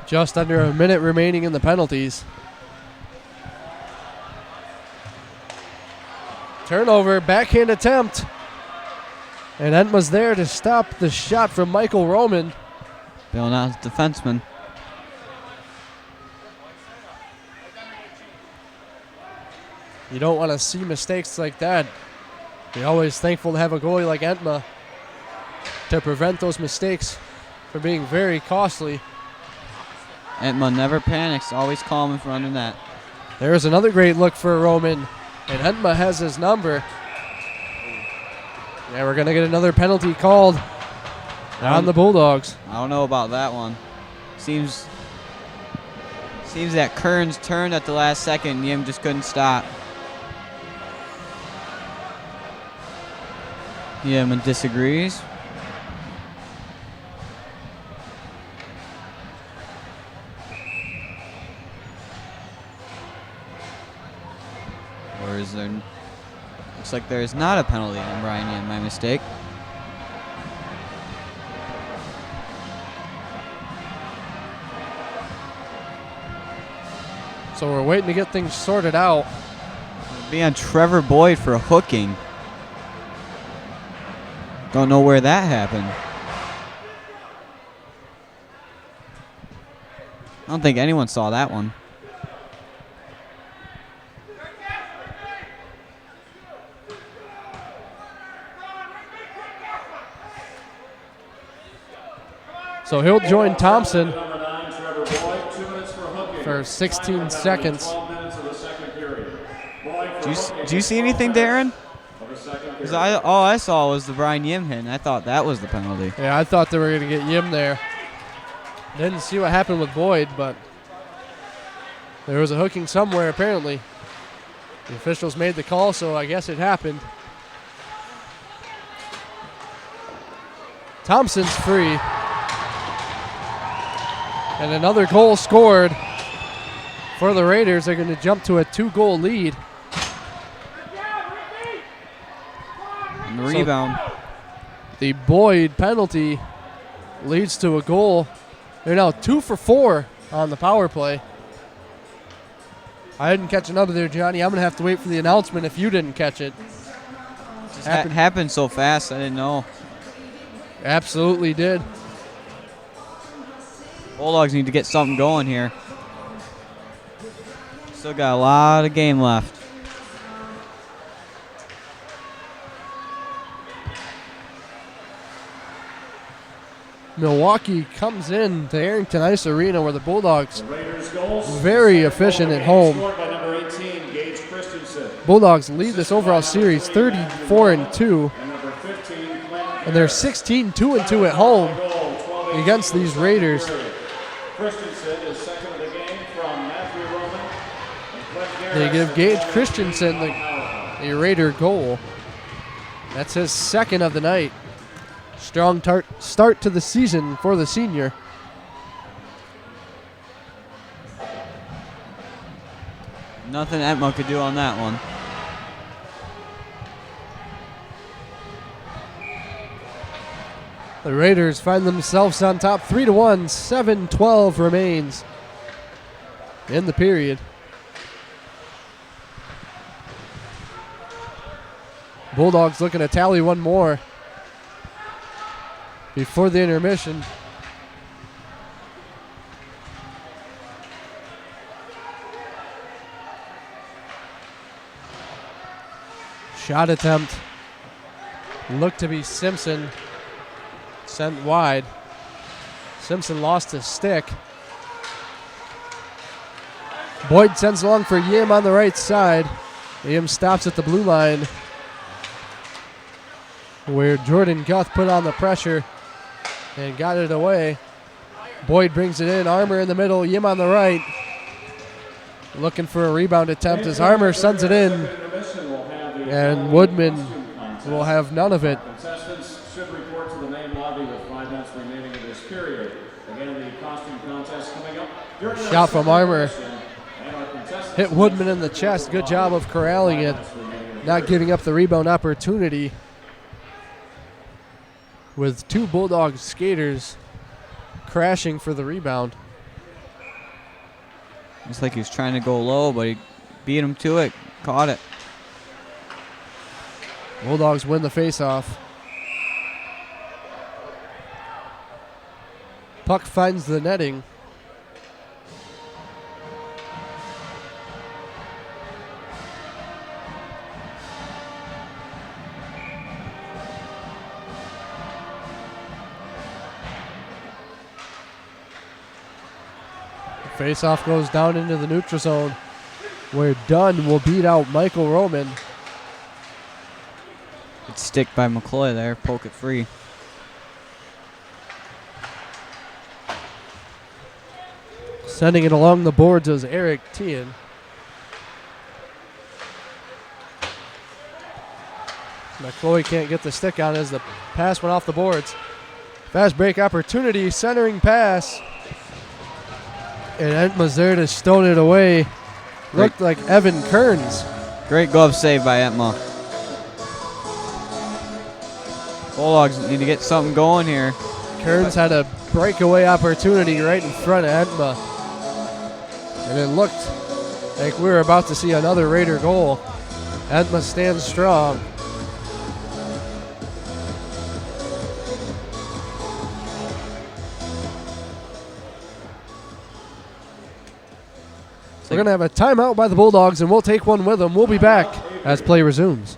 Just under a minute remaining in the penalties. Turnover, backhand attempt. And Entma's there to stop the shot from Michael Roman. Bailing out his defenseman. You don't want to see mistakes like that. You're always thankful to have a goalie like Entma to prevent those mistakes from being very costly. Entma never panics, always calm in front of net. There's another great look for Roman, and Entma has his number. Yeah, we're going to get another penalty called on the Bulldogs. I don't know about that one. Seems that Kearns turned at the last second and Yim just couldn't stop. Yim disagrees. Or is there? Looks like there is not a penalty on Brian Yim, my mistake. So we're waiting to get things sorted out. Be on Trevor Boyd for hooking. Don't know where that happened. I don't think anyone saw that one. So he'll join Thompson Number 9, Trevor Boyd, 2 minutes for hooking. for 16 seconds. 12 minutes of the second period. Boyd for hooking. Do you see anything, Darren? Of the second Because period. all I saw was the Brian Yim hit, and I thought that was the penalty. Yeah, I thought they were going to get Yim there. Didn't see what happened with Boyd, but there was a hooking somewhere apparently. The officials made the call, so I guess it happened. Thompson's free. And another goal scored for the Raiders. They're going to jump to a 2-goal lead. And the rebound. The Boyd penalty leads to a goal. They're now 2 for 4 on the power play. I didn't catch another there, Johnny. I'm going to have to wait for the announcement if you didn't catch it. Just happened so fast, I didn't know. Absolutely did. Bulldogs need to get something going here. Still got a lot of game left. Milwaukee comes in to Arrington Ice Arena where the Bulldogs Raiders goals. very efficient at home. Scored by number 18, Gage Christensen. Bulldogs lead this overall series 34-2, And number 15, Glenn and they're 16-2-2 at home goal, 12 against these Raiders. Christensen is second of the game from Matthew Roman. And Glenn They Garrett give is Gage on Christensen power play. a Raider goal. That's his second of the night. Strong start to the season for the senior. Nothing Etma could do on that one. The Raiders find themselves on top 3-1, 7:12 remains in the period. Bulldogs looking to tally one more before the intermission. Shot attempt looked to be Simpson. Sent wide. Simpson lost his stick. Boyd sends along for Yim on the right side. Yim stops at the blue line where Jordan Guth put on the pressure and got it away. Boyd brings it in. Armour in the middle. Yim on the right. Looking for a rebound attempt as Armour sends it in. And Woodman will have none of it. Contestants should report to the main lobby with 5 minutes remaining in this period. Again, the costume contest coming up. Shot from Armour. Hit Woodman in the chest. Good job of corralling it. Not giving up the rebound opportunity. With 2 Bulldog skaters crashing for the rebound. Looks like he was trying to go low, but he beat him to it. Caught it. Bulldogs win the faceoff. Puck finds the netting. The faceoff goes down into the neutral zone where Dunn will beat out Michael Roman. Good stick by McCloy there. Poke it free. Sending it along the boards is Eric Tien. McCloy can't get the stick on as the pass went off the boards. Fast break opportunity, centering pass. And Entma's there to stone it away. Looked like Evan Kearns. Great glove save by Etma. Bulldogs need to get something going here. Kearns had a breakaway opportunity right in front of Entma. And it looked like we were about to see another Raider goal. Edma stands strong. We're going to have a timeout by the Bulldogs, and we'll take one with them. We'll be back as play resumes.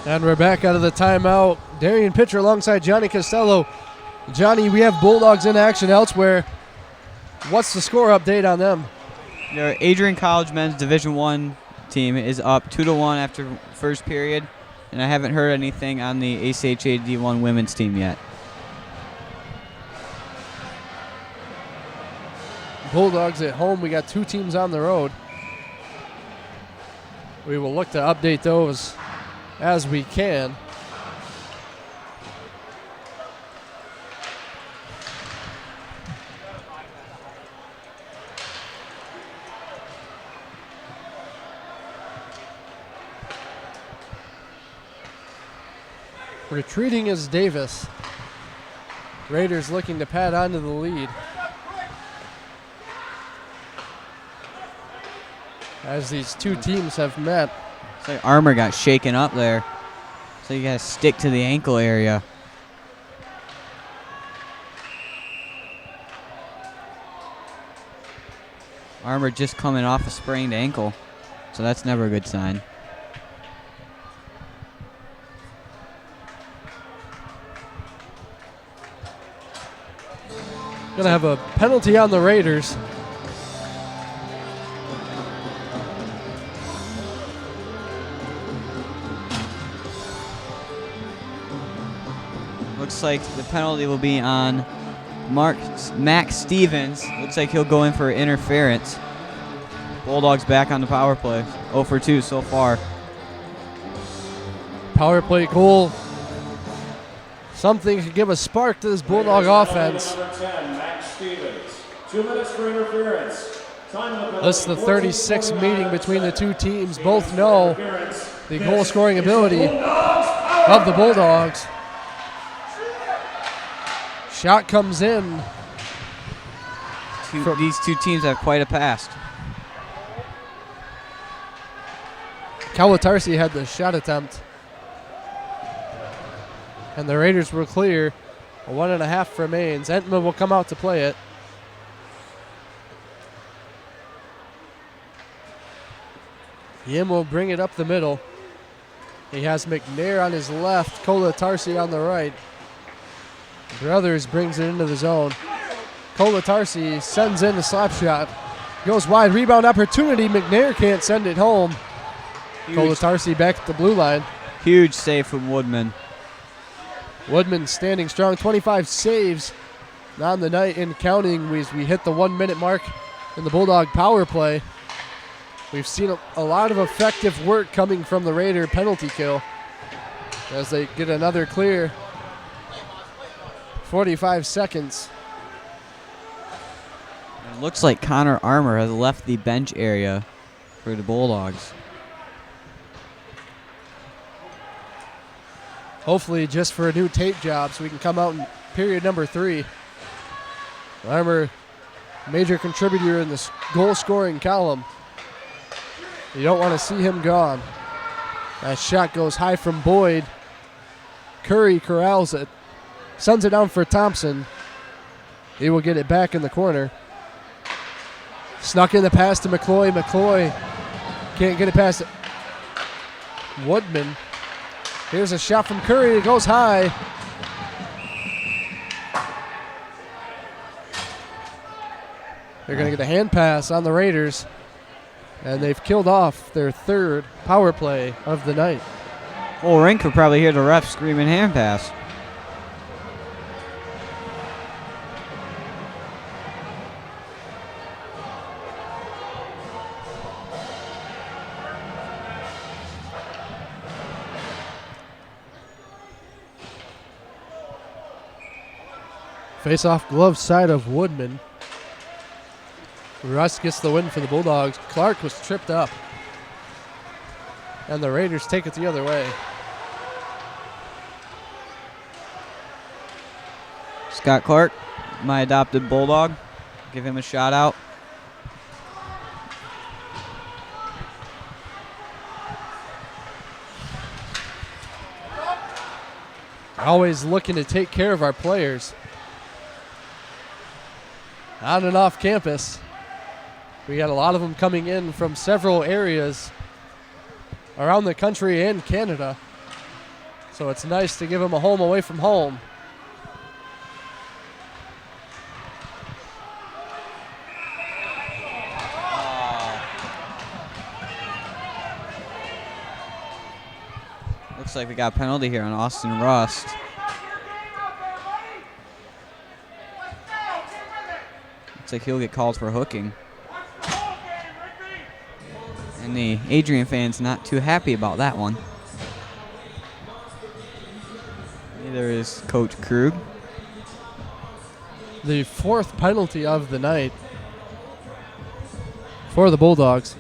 And we're back out of the timeout. Darian Pitcher alongside Johnny Costello. Johnny, we have Bulldogs in action elsewhere. What's the score update on them? Their Adrian College men's Division I team is up 2-1 after first period, and I haven't heard anything on the ACHA D1 women's team yet. Bulldogs at home. We got two teams on the road. We will look to update those as we can. Retreating is Davis. Raiders looking to pad onto the lead. As these two teams have met. It's like Armour got shaken up there. So you got to stick to the ankle area. Armour just coming off a sprained ankle. So that's never a good sign. Gonna have a penalty on the Raiders. Looks like the penalty will be on Max Stevens. Looks like he'll go in for interference. Bulldogs back on the power play. 0 for 2 so far. Power play goal. Something to give a spark to this Bulldog offense. Number 10, Max Stevens. 2 minutes for interference. This is the 36th meeting between the two teams. Both know the goal scoring ability of the Bulldogs. Shot comes in. These two teams have quite a past. Kawatarsi had the shot attempt. And the Raiders were clear. 1.5 remains. Entman will come out to play it. Yim will bring it up the middle. He has McNair on his left, Kolatarsi on the right. Brothers brings it into the zone. Kolatarsi sends in the slap shot. Goes wide, rebound opportunity. McNair can't send it home. Kolatarsi back at the blue line. Huge save from Woodman. Woodman standing strong, 25 saves on the night and counting. We hit the 1 minute mark in the Bulldog power play. We've seen a lot of effective work coming from the Raider penalty kill as they get another clear. 45 seconds. It looks like Connor Armour has left the bench area for the Bulldogs. Hopefully just for a new tape job so we can come out in period number 3. Armour, major contributor in this goal scoring column. You don't want to see him gone. That shot goes high from Boyd. Curry corrals it. Sends it down for Thompson. He will get it back in the corner. Snuck in the pass to McCloy. McCloy can't get it past it. Woodman. Here's a shot from Curry. It goes high. They're going to get a hand pass on the Raiders, and they've killed off their third power play of the night. Whole rink could probably hear the ref screaming hand pass. Face-off glove side of Woodman. Russ gets the win for the Bulldogs. Clark was tripped up. And the Raiders take it the other way. Scott Clark, my adopted Bulldog. Give him a shout out. Always looking to take care of our players. On and off campus. We got a lot of them coming in from several areas around the country and Canada. So it's nice to give them a home away from home. Looks like we got a penalty here on Austin Rust. Looks like he'll get called for hooking. And the Adrian fans not too happy about that one. Neither is Coach Krug. The fourth penalty of the night for the Bulldogs.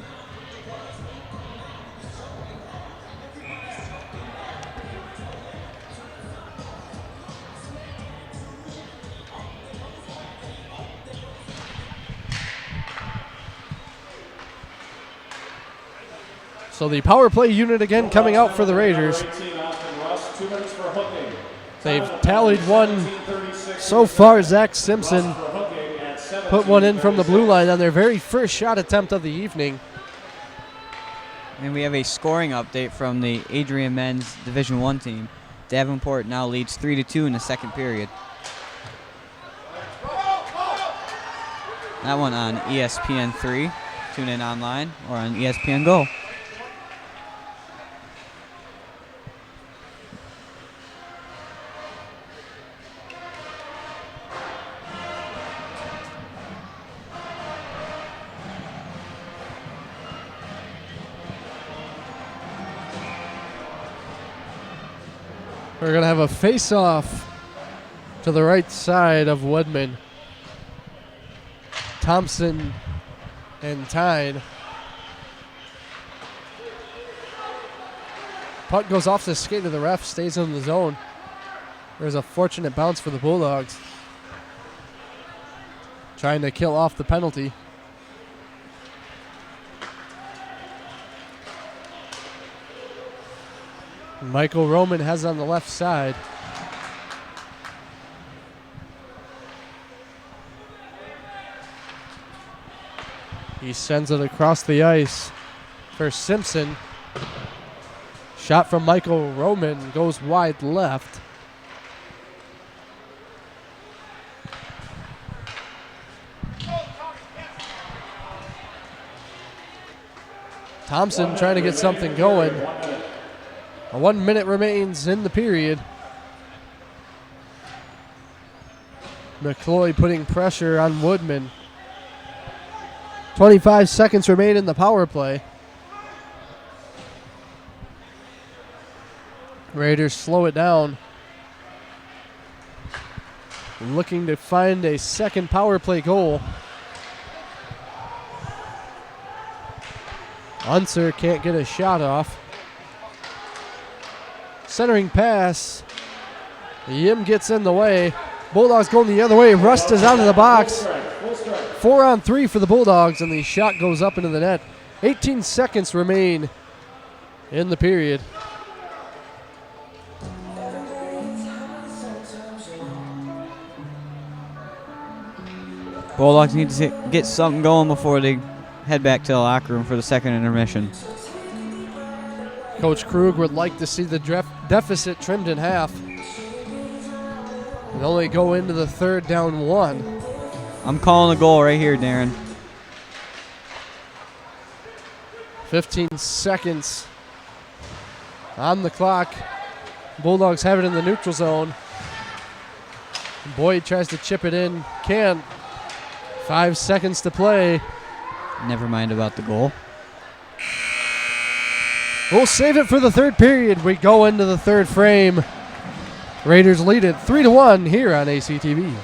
So the power play unit again coming out for the Raiders. They've tallied one so far. Zach Simpson put one in from the blue line on their very first shot attempt of the evening. And we have a scoring update from the Adrian men's Division I team. Davenport now leads 3-2 in the second period. That one on ESPN 3. Tune in online or on ESPN Go. We're going to have a face-off to the right side of Woodman. Thompson and Tyne. Puck goes off the skate of the ref, stays in the zone. There's a fortunate bounce for the Bulldogs. Trying to kill off the penalty. Michael Roman has on the left side. He sends it across the ice for Simpson. Shot from Michael Roman goes wide left. Thompson trying to get something going. 1 minute remains in the period. McCloy putting pressure on Woodman. 25 seconds remain in the power play. Raiders slow it down. Looking to find a second power play goal. Unser can't get a shot off. Centering pass. Yim gets in the way. Bulldogs going the other way. Rust is out of the box. 4-on-3 for the Bulldogs, and the shot goes up into the net. 18 seconds remain in the period. Bulldogs need to get something going before they head back to the locker room for the second intermission. Coach Krug would like to see the deficit trimmed in half and only go into the third down 1. I'm calling a goal right here, Darren. 15 seconds on the clock. Bulldogs have it in the neutral zone. Boyd tries to chip it in. Can't. 5 seconds to play. Never mind about the goal. We'll save it for the third period. We go into the third frame. Raiders lead it 3-1 here on ACTV.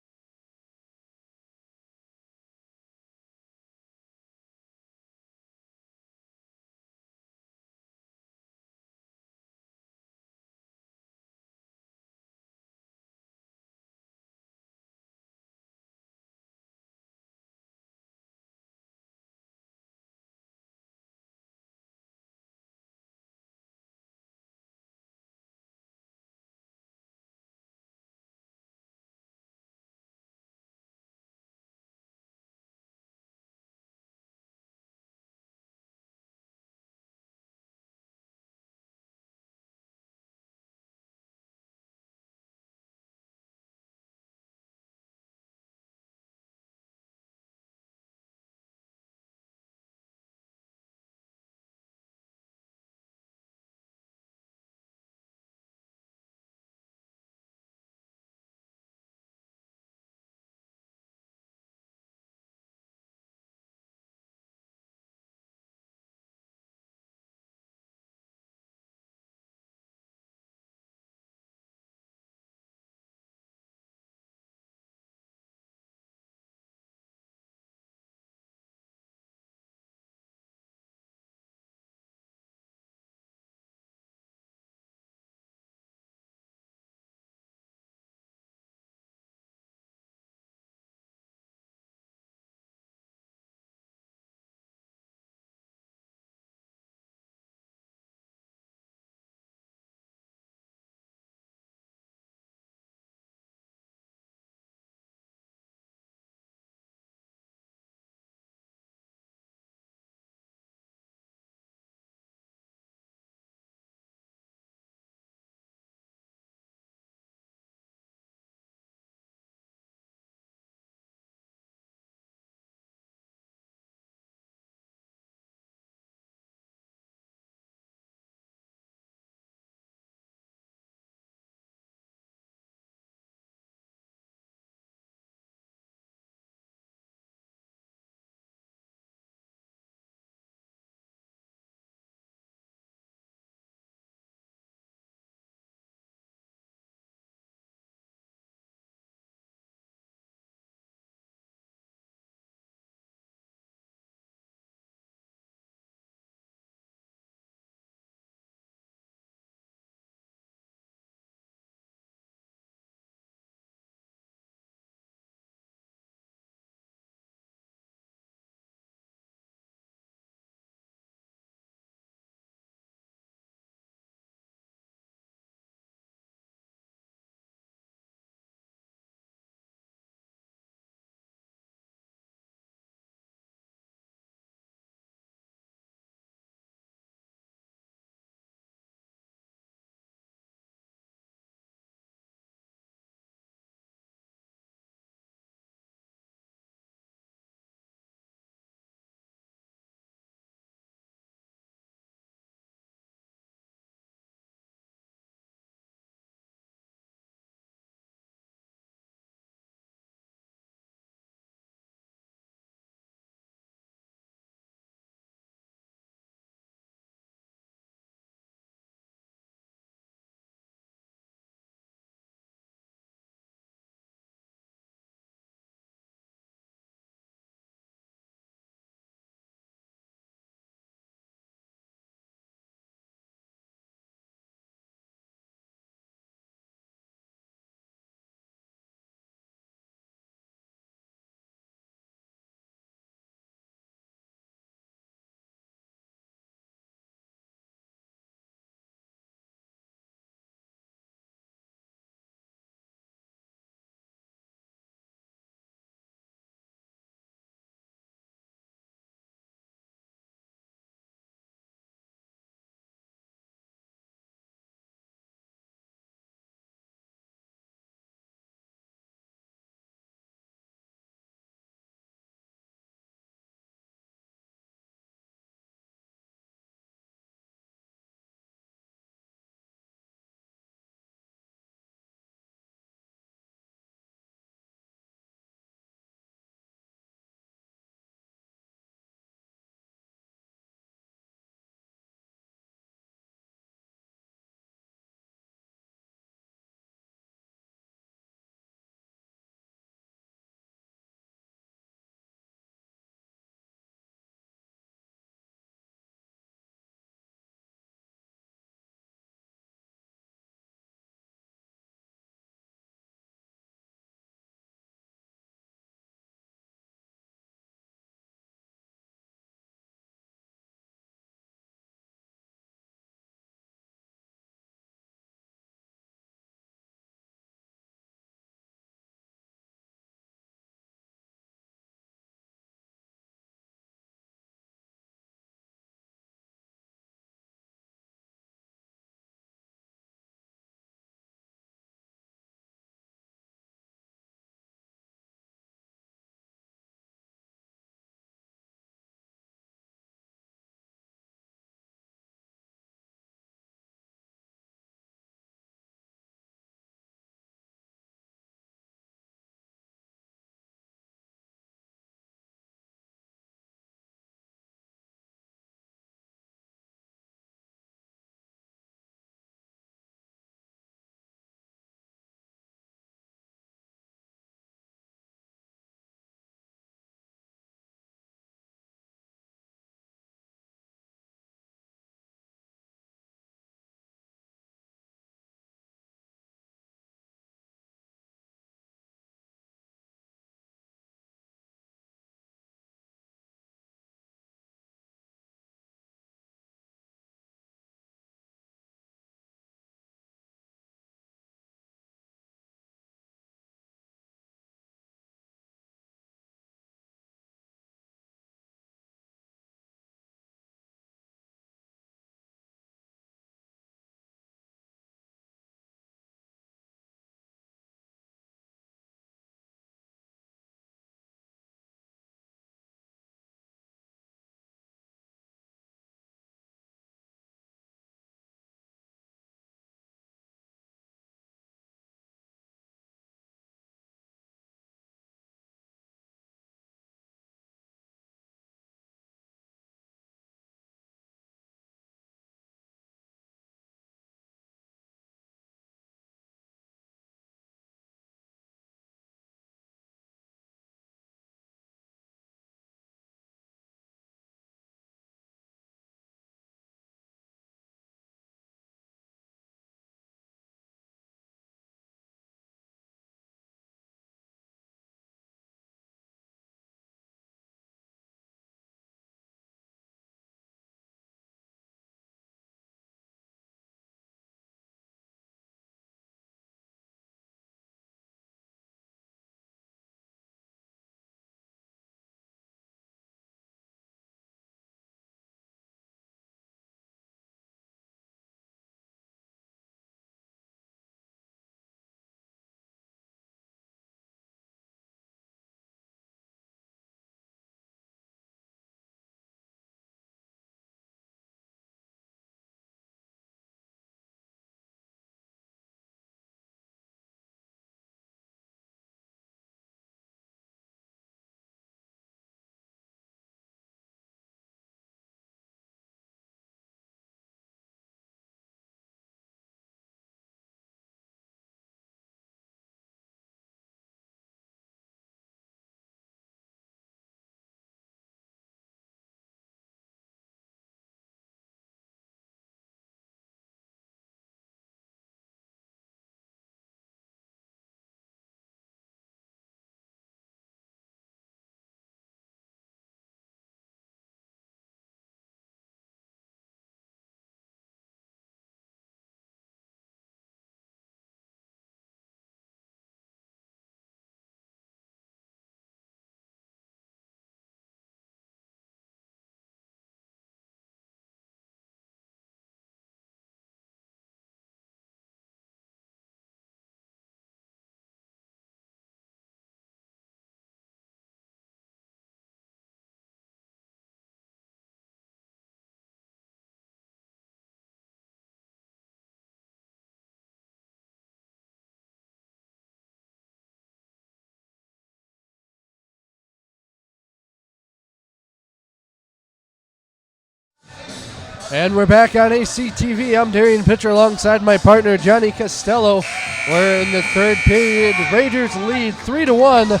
And we're back on ACTV. I'm Darian Pitcher alongside my partner Johnny Costello. We're in the third period. Raiders lead 3-1.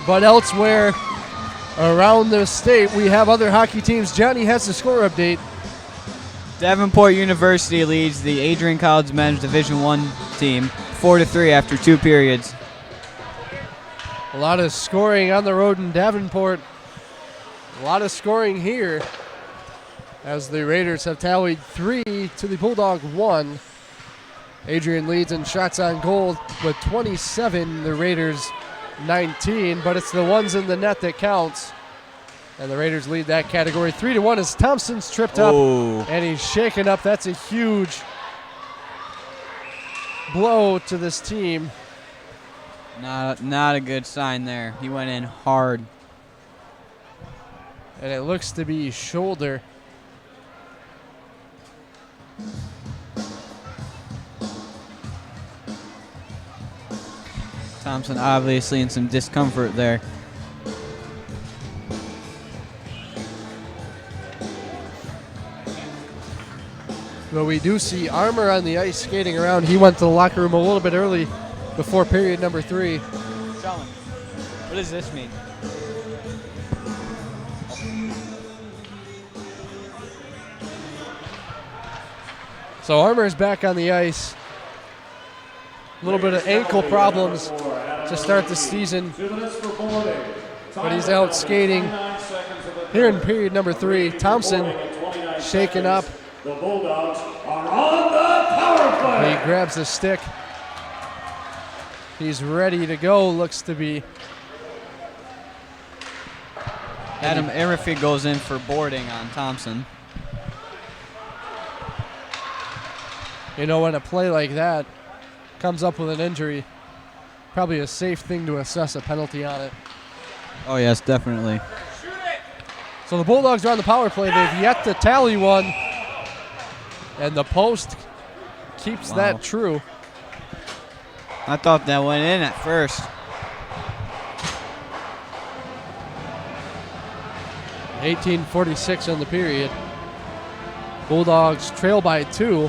But elsewhere around the state, we have other hockey teams. Johnny has the score update. Davenport University leads the Adrian College Men's Division I team 4-3 after 2 periods. A lot of scoring on the road in Davenport. A lot of scoring here as the Raiders have tallied 3 to the Bulldog 1. Adrian leads in shots on goal with 27, the Raiders 19, but it's the ones in the net that counts. And the Raiders lead that category 3-1 as Thompson's tripped up and he's shaken up. That's a huge blow to this team. Not a good sign there. He went in hard. And it looks to be shoulder. Thompson obviously in some discomfort there. But we do see Armour on the ice skating around. He went to the locker room a little bit early before period number 3. What does this mean? So Armour's back on the ice. A little bit of ankle problems to start the season, but he's out skating here in period number 3. Thompson shaken up. The Bulldogs are on the power play. He grabs the stick. He's ready to go, looks to be. Adam Erifi goes in for boarding on Thompson. You know, when a play like that comes up with an injury, probably a safe thing to assess a penalty on it. Oh, yes, definitely. So the Bulldogs are on the power play. They've yet to tally one, and the post keeps that true. I thought that went in at first. .1846 on the period. Bulldogs trail by 2.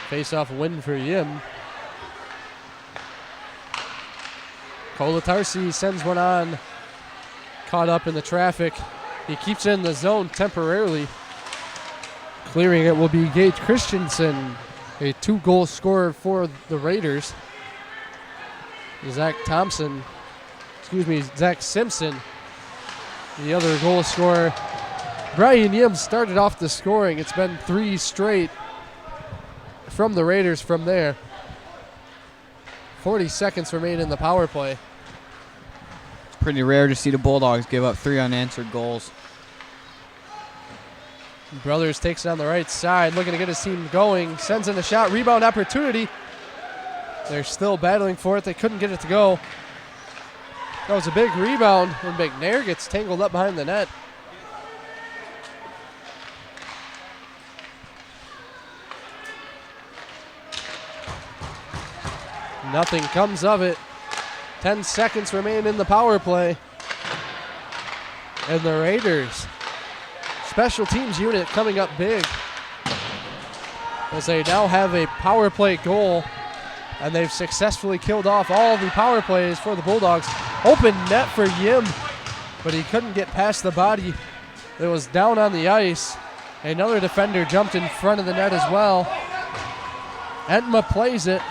Face-off win for Yim. Kolatarsi sends one on. Caught up in the traffic. He keeps it in the zone temporarily. Clearing it will be Gage Christensen, a 2-goal scorer for the Raiders. Zach Simpson, the other goal scorer. Brian Yim started off the scoring. It's been 3 straight from the Raiders from there. 40 seconds remain in the power play. It's pretty rare to see the Bulldogs give up 3 unanswered goals. Brothers takes it on the right side, looking to get his team going. Sends in a shot, rebound opportunity. They're still battling for it. They couldn't get it to go. That was a big rebound, and McNair gets tangled up behind the net. Nothing comes of it. 10 seconds remain in the power play. And the Raiders special teams unit coming up big as they now have a power play goal, and they've successfully killed off all the power plays for the Bulldogs. Open net for Yim, but he couldn't get past the body that was down on the ice. Another defender jumped in front of the net as well. Entma plays it,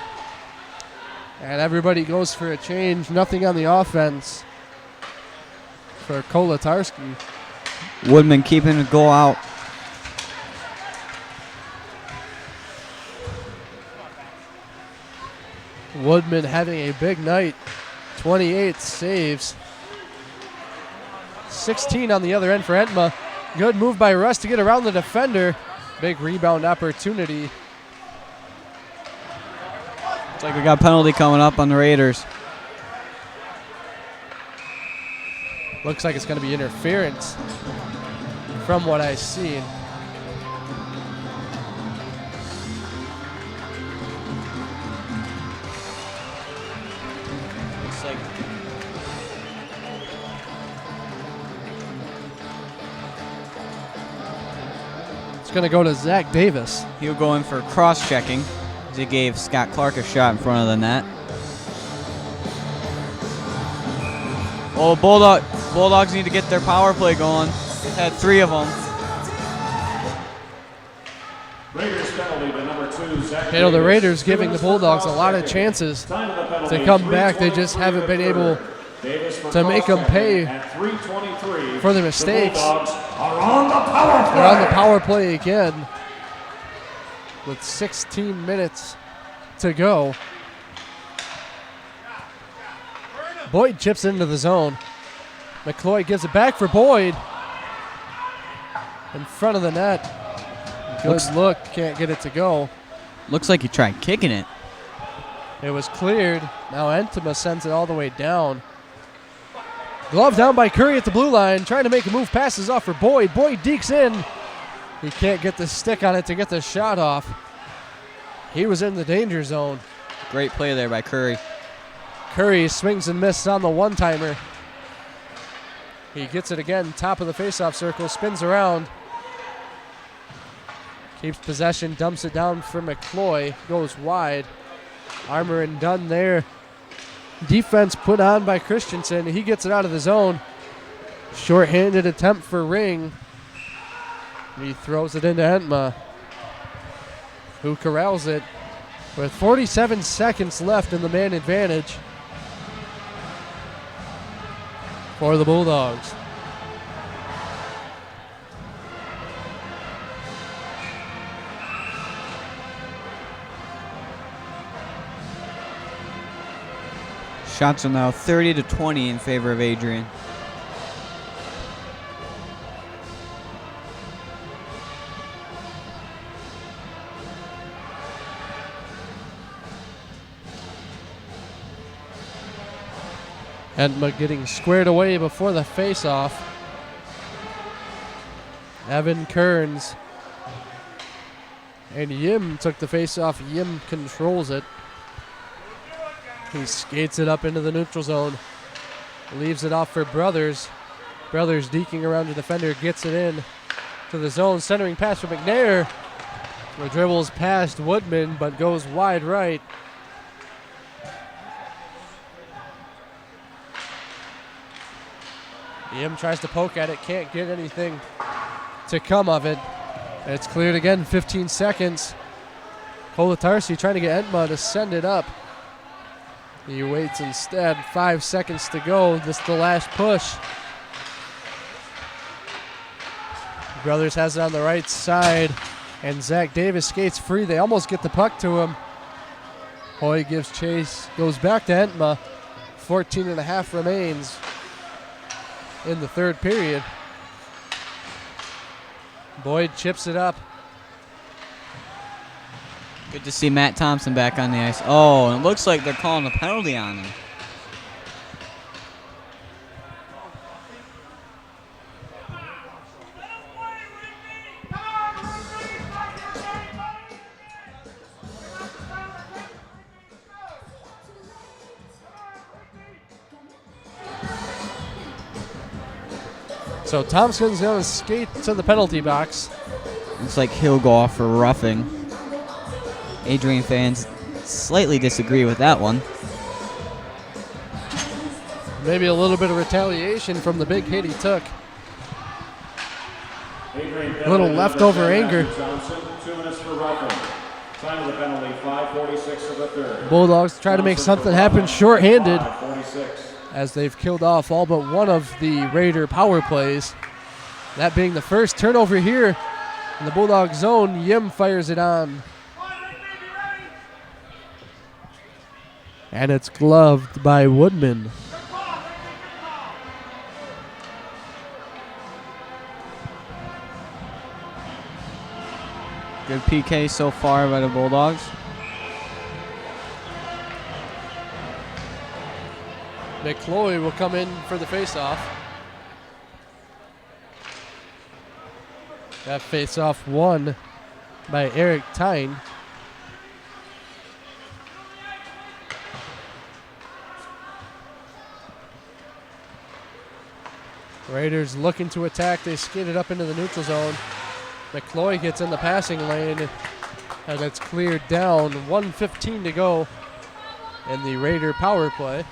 and everybody goes for a change. Nothing on the offense for Kolatarski. Woodman keeping the goal out. Woodman having a big night. 28 saves. 16 on the other end for Entma. Good move by Russ to get around the defender. Big rebound opportunity. Looks like we got a penalty coming up on the Raiders. Looks like it's going to be interference from what I see. It's going to go to Zach Davis. He'll go in for cross-checking as he gave Scott Clark a shot in front of the net. Oh, Bulldogs need to get their power play going. They've had 3 of them. Raiders penalty to number 2, Zach You know, the Davis. Raiders giving the Bulldogs a lot of chances to come back. They just haven't been able to make them pay for their mistakes. They're on the power play. They're on the power play again with 16 minutes to go. Boyd chips into the zone. McCloy gives it back for Boyd. In front of the net. Good look, can't get it to go. Looks like he tried kicking it. It was cleared. Now Entema sends it all the way down. Glove down by Curry at the blue line, trying to make a move, passes off for Boyd. Boyd dekes in. He can't get the stick on it to get the shot off. He was in the danger zone. Great play there by Curry. Curry swings and misses on the one-timer. He gets it again, top of the faceoff circle, spins around. Keeps possession, dumps it down for McCloy, goes wide. Armour and Dunn there. Defense put on by Christensen. He gets it out of the zone. Short-handed attempt for Ring. He throws it into Entma, who corrals it with 47 seconds left in the man advantage for the Bulldogs. Shots are now 30-20 in favor of Adrian. Entma getting squared away before the face-off. Evan Kearns and Yim took the face-off. Yim controls it. He skates it up into the neutral zone. Leaves it off for Brothers. Brothers deking around the defender, gets it in to the zone. Centering pass for McNair. The dribbles past Woodman, but goes wide right. Yim tries to poke at it, can't get anything to come of it. It's cleared again, 15 seconds. Kolatarsi trying to get Entma to send it up. He waits instead, 5 seconds to go. This is the last push. Brothers has it on the right side, and Zach Davis skates free. They almost get the puck to him. Hoy gives chase, goes back to Entma. 14 and a half remains in the third period. Boyd chips it up. Good to see Matt Thompson back on the ice. Oh, and it looks like they're calling a penalty on him. So Thompson's going to skate to the penalty box. Looks like he'll go off for roughing. Adrian fans slightly disagree with that one. Maybe a little bit of retaliation from the big hit he took. A little leftover anger. 2 minutes for roughing. Time of the penalty, 5:46 of the third. Bulldogs try to make something happen shorthanded 5:46. as they've killed off all but one of the Raider power plays. That being the first turnover here in the Bulldog zone. Yim fires it on. And it's gloved by Woodman. Good PK so far by the Bulldogs. McCloy will come in for the faceoff. That faceoff won by Eric Tyne. Raiders looking to attack. They skid it up into the neutral zone. McCloy gets in the passing lane, and it's cleared down. 1:15 to go in the Raider power play.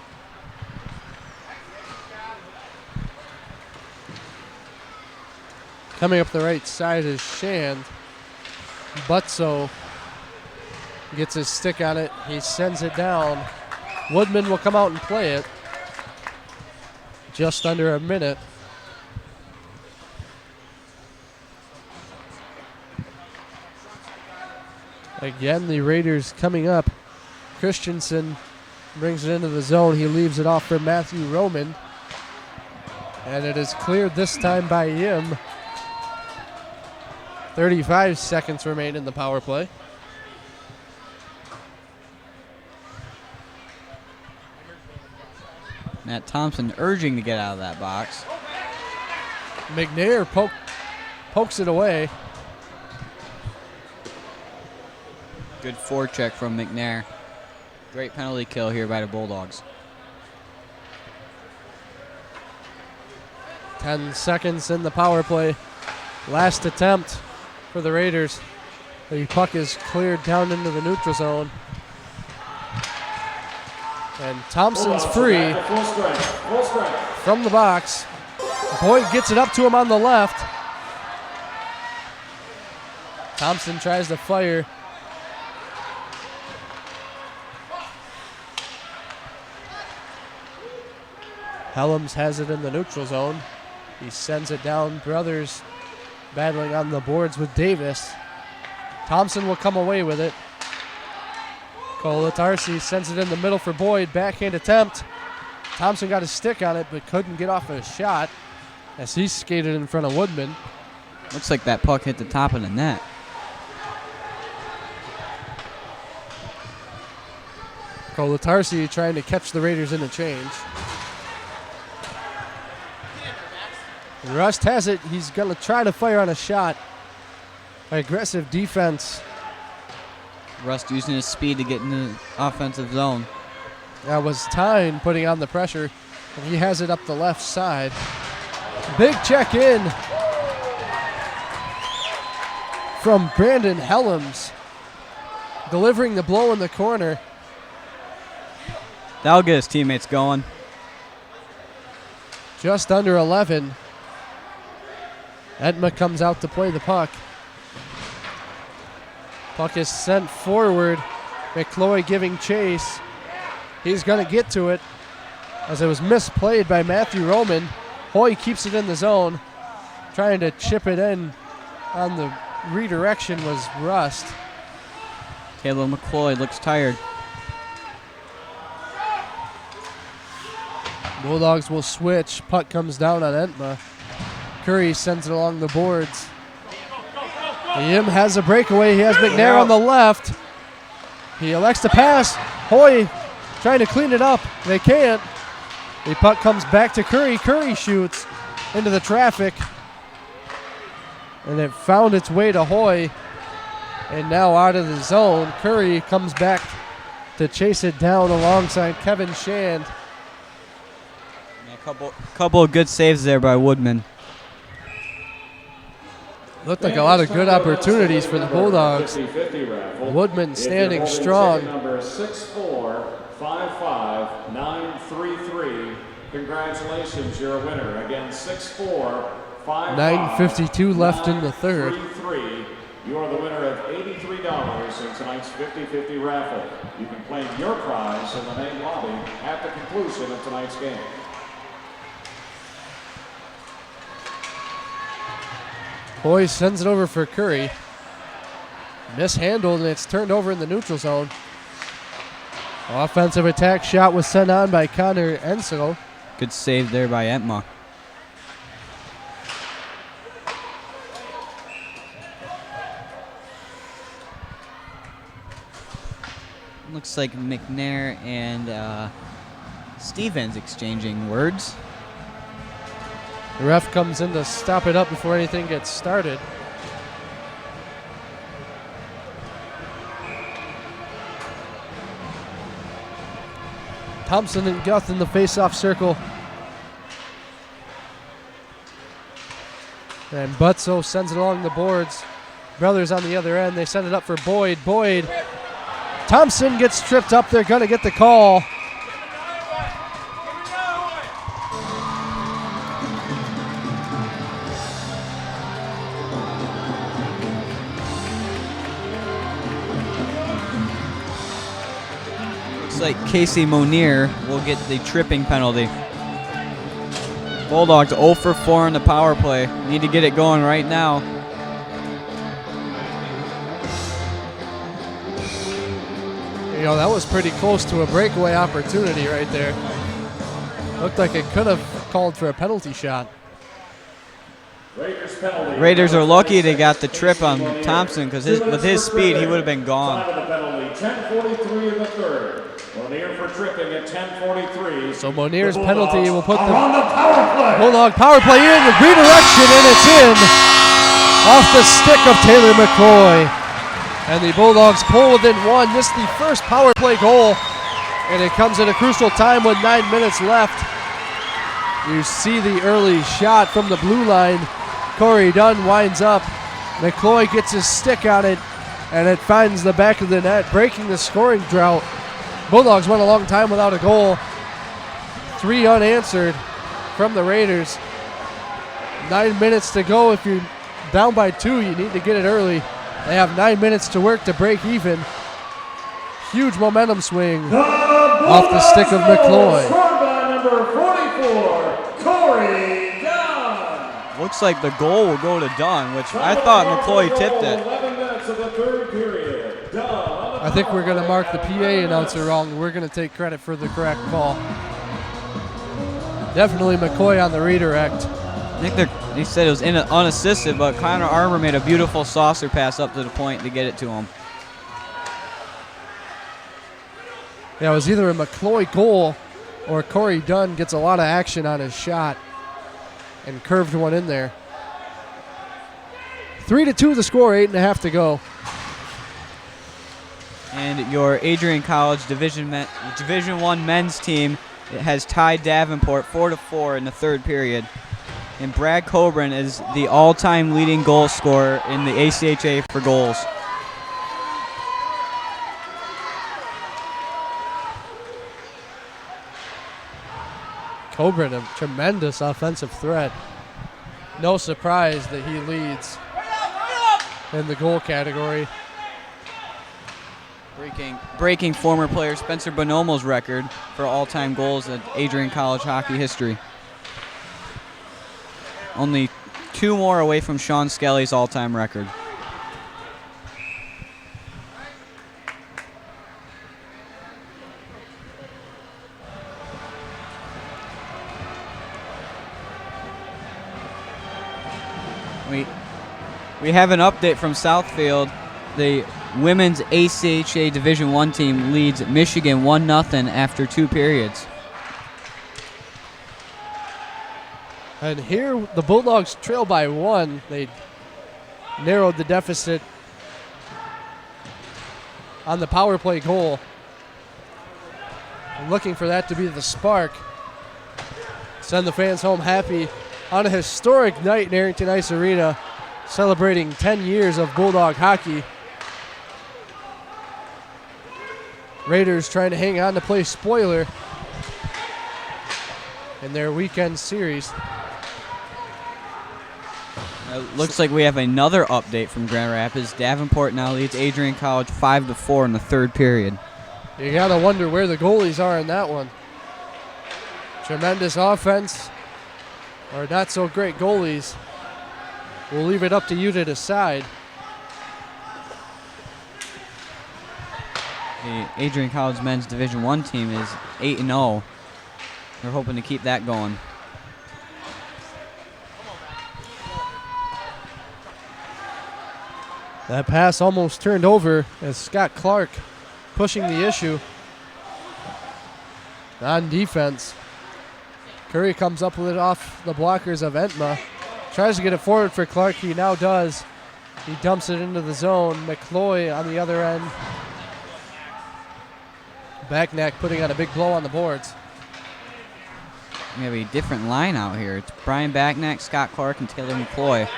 Coming up the right side is Shand. Butso gets his stick on it. He sends it down. Woodman will come out and play it. Just under a minute. Again, the Raiders coming up. Christensen brings it into the zone. He leaves it off for Matthew Roman. And it is cleared this time by him. 35 seconds remain in the power play. Matt Thompson urging to get out of that box. McNair pokes it away. Good forecheck from McNair. Great penalty kill here by the Bulldogs. 10 seconds in the power play. Last attempt for the Raiders. The puck is cleared down into the neutral zone. And Thompson's free from the box. Boyd gets it up to him on the left. Thompson tries to fire. Helms has it in the neutral zone. He sends it down. Brothers battling on the boards with Davis. Thompson will come away with it. Kolatarsi sends it in the middle for Boyd. Backhand attempt. Thompson got his stick on it but couldn't get off a shot as he skated in front of Woodman. Looks like that puck hit the top of the net. Kolatarsi trying to catch the Raiders in a change. Rust has it. He's going to try to fire on a shot. Aggressive defense. Rust using his speed to get in the offensive zone. That was Tyne putting on the pressure. And he has it up the left side. Big check in from Brandon Helms. Delivering the blow in the corner. That'll get his teammates going. Just under 11. Edma comes out to play the puck. Puck is sent forward. McCloy giving chase. He's going to get to it as it was misplayed by Matthew Roman. Hoy keeps it in the zone. Trying to chip it in on the redirection was Rust. Caleb McCloy looks tired. Bulldogs will switch. Puck comes down on Entma. Curry sends it along the boards. Yim has a breakaway. He has McNair on the left. He elects to pass. Hoy trying to clean it up. They can't. The puck comes back to Curry. Curry shoots into the traffic. And it found its way to Hoy. And now out of the zone. Curry comes back to chase it down alongside Kevin Shand. A couple of good saves there by Woodman. Looked like a lot of good opportunities for the Bulldogs. Woodman standing strong. Number 6'4", 5'5", 9'33". Congratulations, you're a winner. Again, 6'4", 5'5", 9:52 left in the third. 9'33". You are the winner of $83 in tonight's 50-50 raffle. You can claim your prize in the main lobby at the conclusion of tonight's game. Hoy sends it over for Curry. Mishandled, and it's turned over in the neutral zone. Offensive attack shot was sent on by Connor Enso. Good save there by Entma. Looks like McNair and Stevens exchanging words. The ref comes in to stop it up before anything gets started. Thompson and Guth in the face-off circle. And Butso sends it along the boards. brothers on the other end. They send it up for Boyd. Boyd. Thompson gets tripped up. They're going to get the call. Looks like Casey Monier will get the tripping penalty. Bulldogs 0 for 4 in the power play. Need to get it going right now. You know, that was pretty close to a breakaway opportunity right there. Looked like it could have called for a penalty shot. Raiders are lucky they got the trip on Thompson because with his speed, he would have been gone. 10:43 in the third. Monier for tripping at 10:43. So Monier's penalty will put the Bulldog power play in, the redirection, and it's in off the stick of Taylor McCloy. And the Bulldogs pull within one. This is the first power play goal, and it comes at a crucial time with 9 minutes left. You see the early shot from the blue line. Corey Dunn winds up. McCloy gets his stick on it, and it finds the back of the net, breaking the scoring drought. Bulldogs went a long time without a goal. 3 unanswered from the Raiders. 9 minutes to go. If you're down by 2, you need to get it early. They have 9 minutes to work to break even. Huge momentum swing off the stick of McCloy. Scored by number 44, Corey Dunn. Looks like the goal will go to Dunn, which I thought McCloy tipped it. 11 minutes of the third period. Dunn. I think we're going to mark the PA announcer wrong. We're going to take credit for the correct call. Definitely McCoy on the redirect. I think he said it was unassisted, but Connor Armour made a beautiful saucer pass up to the point to get it to him. Yeah, it was either a McCloy goal or Corey Dunn gets a lot of action on his shot and curved one in there. 3-2 the score, 8.5 to go. And your Adrian College Division I men's team has tied Davenport 4-4 in the third period. And Brad Coburn is the all-time leading goal scorer in the ACHA for goals. Coburn, a tremendous offensive threat. No surprise that he leads in the goal category. Breaking former player Spencer Bonomo's record for all-time goals in Adrian College hockey history. Only 2 more away from Sean Skelly's all-time record. We have an update from Southfield. The women's ACHA Division I team leads Michigan 1-0 after 2 periods. And here the Bulldogs trail by 1. They narrowed the deficit on the power play goal. I'm looking for that to be the spark. Send the fans home happy on a historic night in Arrington Ice Arena, celebrating 10 years of Bulldog hockey. Raiders trying to hang on to play spoiler in their weekend series. Looks like we have another update from Grand Rapids. Davenport now leads Adrian College 5-4 in the third period. You gotta wonder where the goalies are in that one. Tremendous offense or not so great goalies. We'll leave it up to you to decide. The Adrian College men's Division I team is 8-0. They're hoping to keep that going. That pass almost turned over as Scott Clark pushing the issue on defense. Curry comes up with it off the blockers of Entma. Tries to get it forward for Clark. He now does. He dumps it into the zone. McCloy on the other end. Backnack putting on a big blow on the boards. We have a different line out here. It's Brian Backnack, Scott Clark, and Taylor McCloy.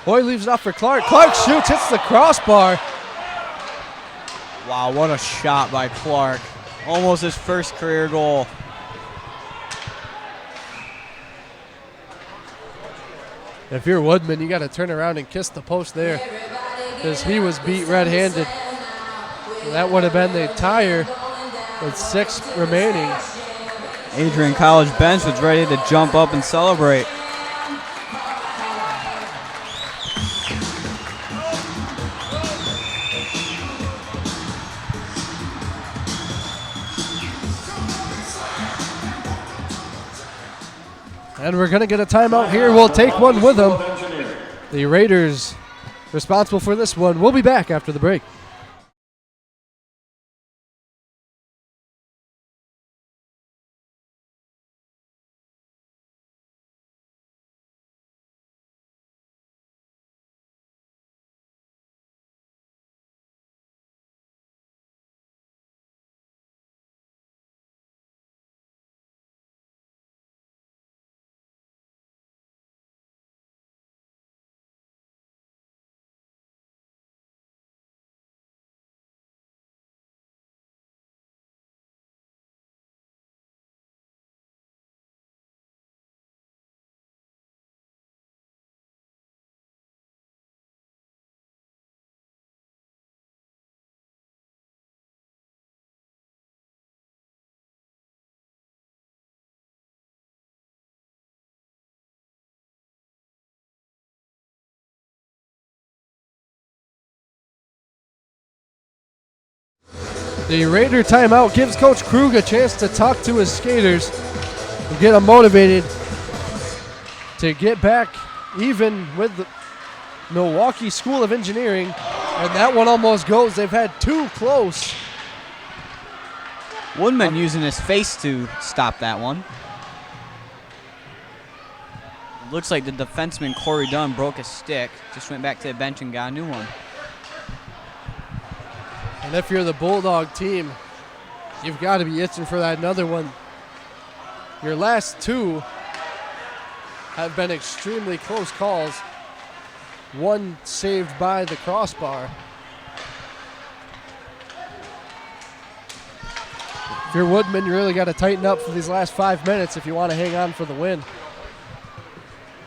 Hoy leaves it off for Clark. Clark shoots, hits the crossbar. Wow, what a shot by Clark. Almost his first career goal. If you're Woodman, you got to turn around and kiss the post there because he was beat red-handed. That would have been the tire with 6 remaining. Adrian College bench was ready to jump up and celebrate. And we're going to get a timeout here. We'll take one with them. The Raiders responsible for this one. We'll be back after the break. The Raider timeout gives Coach Krug a chance to talk to his skaters and get them motivated to get back even with the Milwaukee School of Engineering. And that one almost goes. They've had 2 close. Woodman using his face to stop that one. Looks like the defenseman Corey Dunn broke his stick. Just went back to the bench and got a new one. And if you're the Bulldog team, you've got to be itching for that another one. Your last 2 have been extremely close calls. One saved by the crossbar. If you're Woodman, you really got to tighten up for these last 5 minutes if you want to hang on for the win.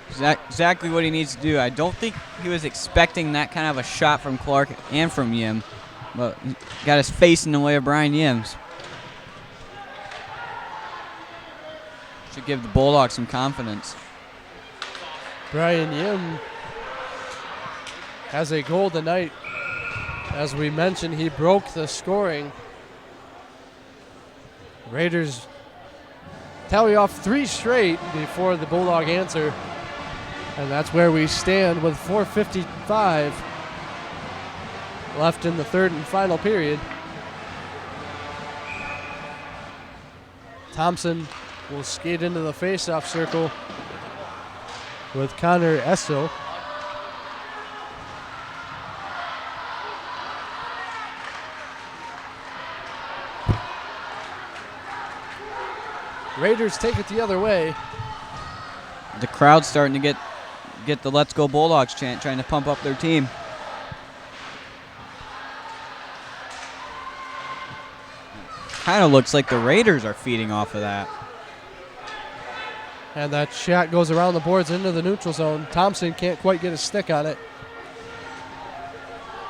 Exactly what he needs to do. I don't think he was expecting that kind of a shot from Clark and from Yim. But he got his face in the way of Brian Yims. Should give the Bulldogs some confidence. Brian Yim has a goal tonight. As we mentioned, he broke the scoring. Raiders tally off 3 straight before the Bulldog answer. And that's where we stand with 4:55 left in the 3rd and final period. Thompson will skate into the faceoff circle with Connor Esso. Raiders take it the other way. The crowd's starting to get the Let's Go Bulldogs chant, trying to pump up their team. Kind of looks like the Raiders are feeding off of that. And that shot goes around the boards into the neutral zone. Thompson can't quite get a stick on it.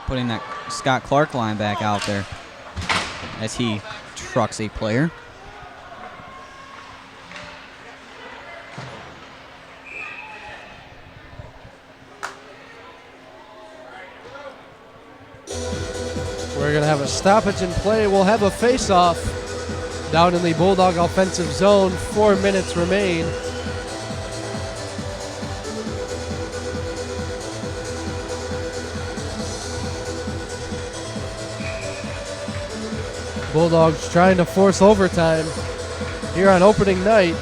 Putting that Scott Clark line back out there as he trucks a player. We're going to have a stoppage in play. We'll have a face-off down in the Bulldog offensive zone. 4 minutes remain. Bulldogs trying to force overtime here on opening night.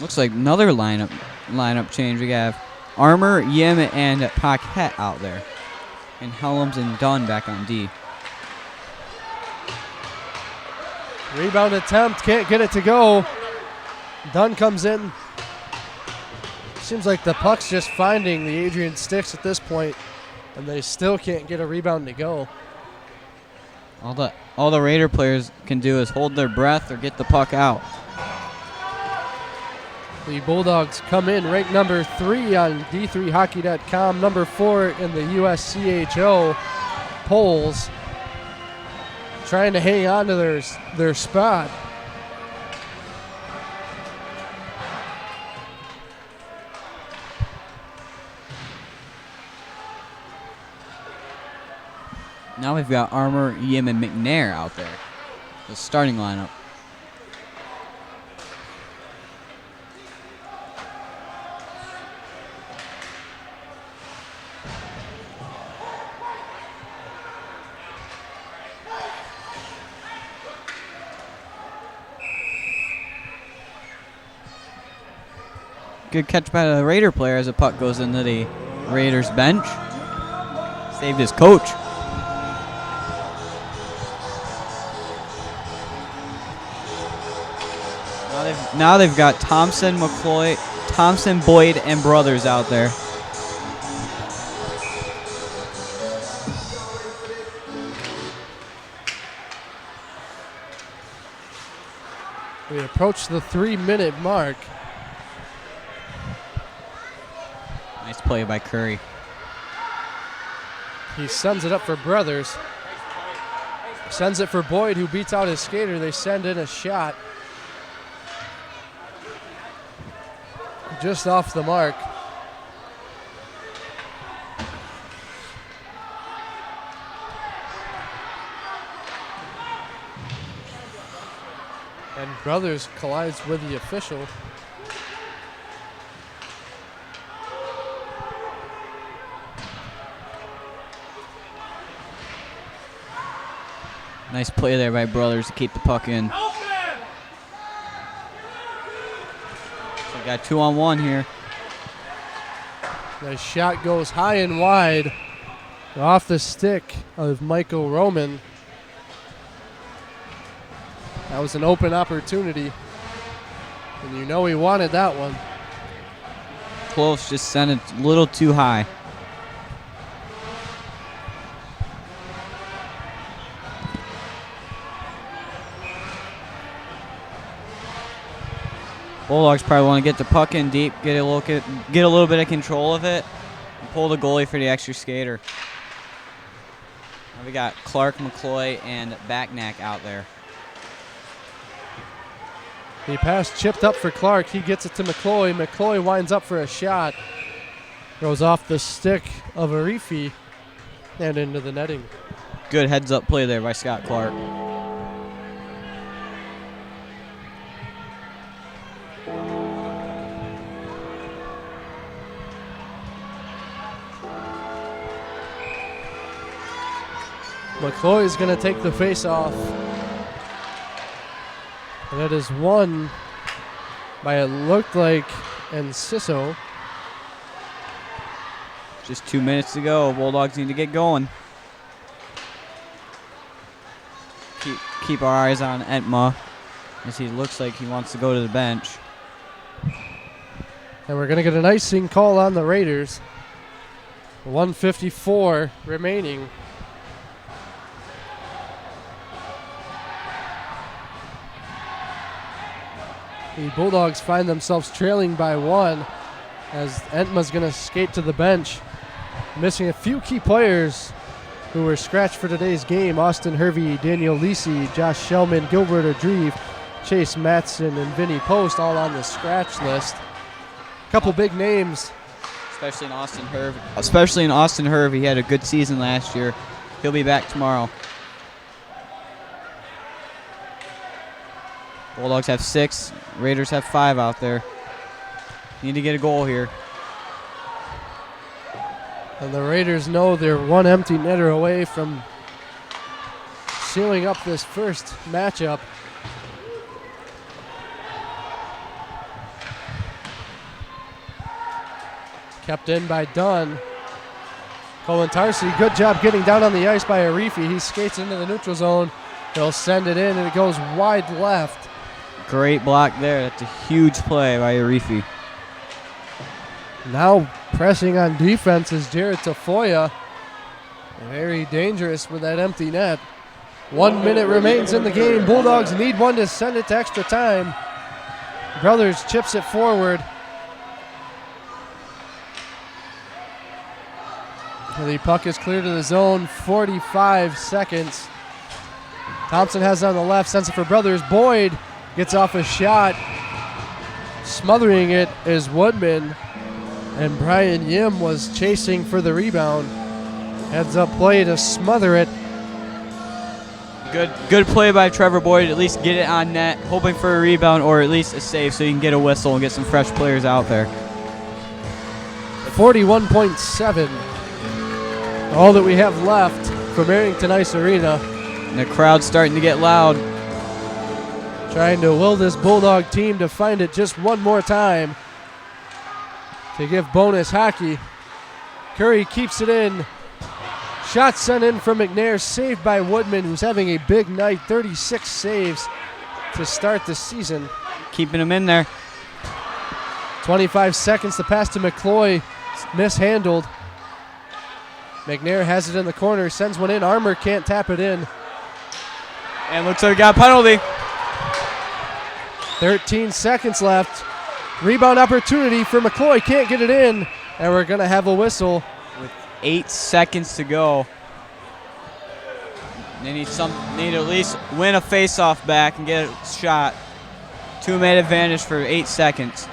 Looks like another lineup change. We have Armour, Yim, and Paquette out there. And Helms and Dunn back on D. Rebound attempt, can't get it to go. Dunn comes in, Seems like the puck's just finding the Adrian sticks at this point, and they still can't get a rebound to go. All the Raider players can do is hold their breath or get the puck out. The Bulldogs come in ranked number 3 on D3Hockey.com, number 4 in the USCHO polls, trying to hang on to their spot. Now we've got Armour, Yim, and McNair out there. The starting lineup. Good catch by the Raider player as the puck goes into the Raiders bench. Saved his coach. Now they've got Thompson, McCloy, Thompson, Boyd, and Brothers out there. We approach the 3-minute mark. Nice play by Curry. He sends it up for Brothers. Sends it for Boyd, who beats out his skater. They send in a shot. Just off the mark. And Brothers collides with the official. Nice play there by Brothers to keep the puck in. So we got 2-on-1 here. The shot goes high and wide off the stick of Michael Roman. That was an open opportunity, and you know he wanted that one. Close, just sent it a little too high. Bulldogs probably want to get the puck in deep, get a little bit of control of it, and pull the goalie for the extra skater. Now we got Clark, McCloy, and Backnack out there. The pass chipped up for Clark. He gets it to McCloy. McCloy winds up for a shot. Goes off the stick of Arifi and into the netting. Good heads-up play there by Scott Clark. McCloy is going to take the face-off. And it is won by, it looked like, Enciso. Just 2 minutes to go. Bulldogs need to get going. Keep our eyes on Entma as he looks like he wants to go to the bench. And we're going to get an icing call on the Raiders. 1:54 remaining. The Bulldogs find themselves trailing by 1 as Entma's going to skate to the bench. Missing a few key players who were scratched for today's game. Austin Hervey, Daniel Lisi, Josh Shellman, Gilbert Adrive, Chase Matson, and Vinny Post all on the scratch list. Couple big names. Especially in Austin Hervey. He had a good season last year. He'll be back tomorrow. Bulldogs have 6. Raiders have 5 out there. Need to get a goal here. And the Raiders know they're one empty netter away from sealing up this first matchup. Kept in by Dunn. Colin Tarsi, good job getting down on the ice by Arifi. He skates into the neutral zone. He'll send it in, and it goes wide left. Great block there. That's a huge play by Arifi. Now pressing on defense is Jared Tafoya. Very dangerous with that empty net. 1 minute remains in the game. Bulldogs need one to send it to extra time. Brothers chips it forward. The puck is clear to the zone, 45 seconds. Thompson has it on the left, sends it for Brothers. Boyd gets off a shot. Smothering it is Woodman. And Brian Yim was chasing for the rebound. Heads up play to smother it. Good play by Trevor Boyd. At least get it on net, hoping for a rebound or at least a save so you can get a whistle and get some fresh players out there. 41.7. All that we have left from Arrington Ice Arena. And the crowd's starting to get loud. Trying to will this Bulldog team to find it just one more time to give bonus hockey. Curry keeps it in. Shot sent in from McNair, saved by Woodman, who's having a big night. 36 saves to start the season. Keeping him in there. 25 seconds to pass to McCloy. Mishandled. McNair has it in the corner, sends one in. Armour can't tap it in. And looks like we got a penalty. 13 seconds left. Rebound opportunity for McCloy. Can't get it in. And we're going to have a whistle. With 8 seconds to go. They need to at least win a face-off back and get a shot. Two-man advantage for 8 seconds.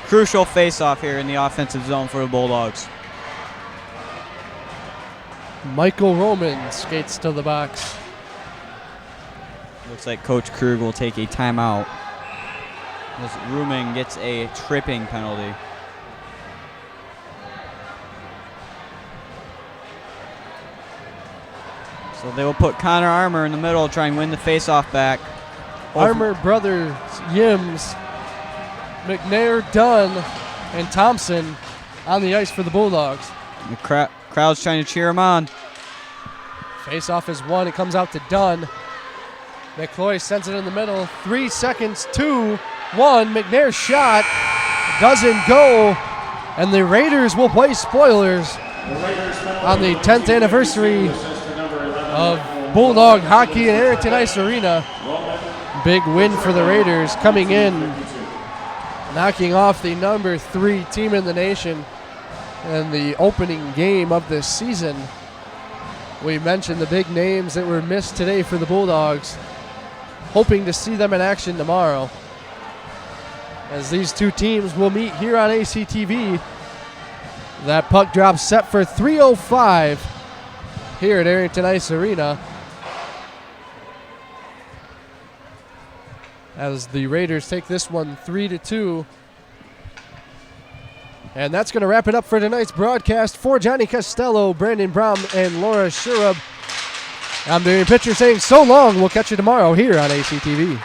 Crucial face-off here in the offensive zone for the Bulldogs. Michael Roman skates to the box. Looks like Coach Krug will take a timeout. As Ruman gets a tripping penalty. So they will put Connor Armour in the middle, try and win the face-off back. Armour, Brothers, Yims, McNair, Dunn, and Thompson on the ice for the Bulldogs. The crowd's trying to cheer him on. Face-off is won. It comes out to Dunn. McCloy sends it in the middle. 3 seconds, 2, 1. McNair's shot doesn't go. And the Raiders will play spoilers on the 10th anniversary of Bulldog hockey in Arrington Ice Arena. Big win for the Raiders, coming in, knocking off the number 3 team in the nation in the opening game of this season. We mentioned the big names that were missed today for the Bulldogs, hoping to see them in action tomorrow, as these two teams will meet here on ACTV. That puck drop set for 3:05 here at Arrington Ice Arena, as the Raiders take this one 3-2. And that's going to wrap it up for tonight's broadcast. For Johnny Costello, Brandon Brown, and Laura Shurub, I'm Darian Pitcher saying so long. We'll catch you tomorrow here on ACTV.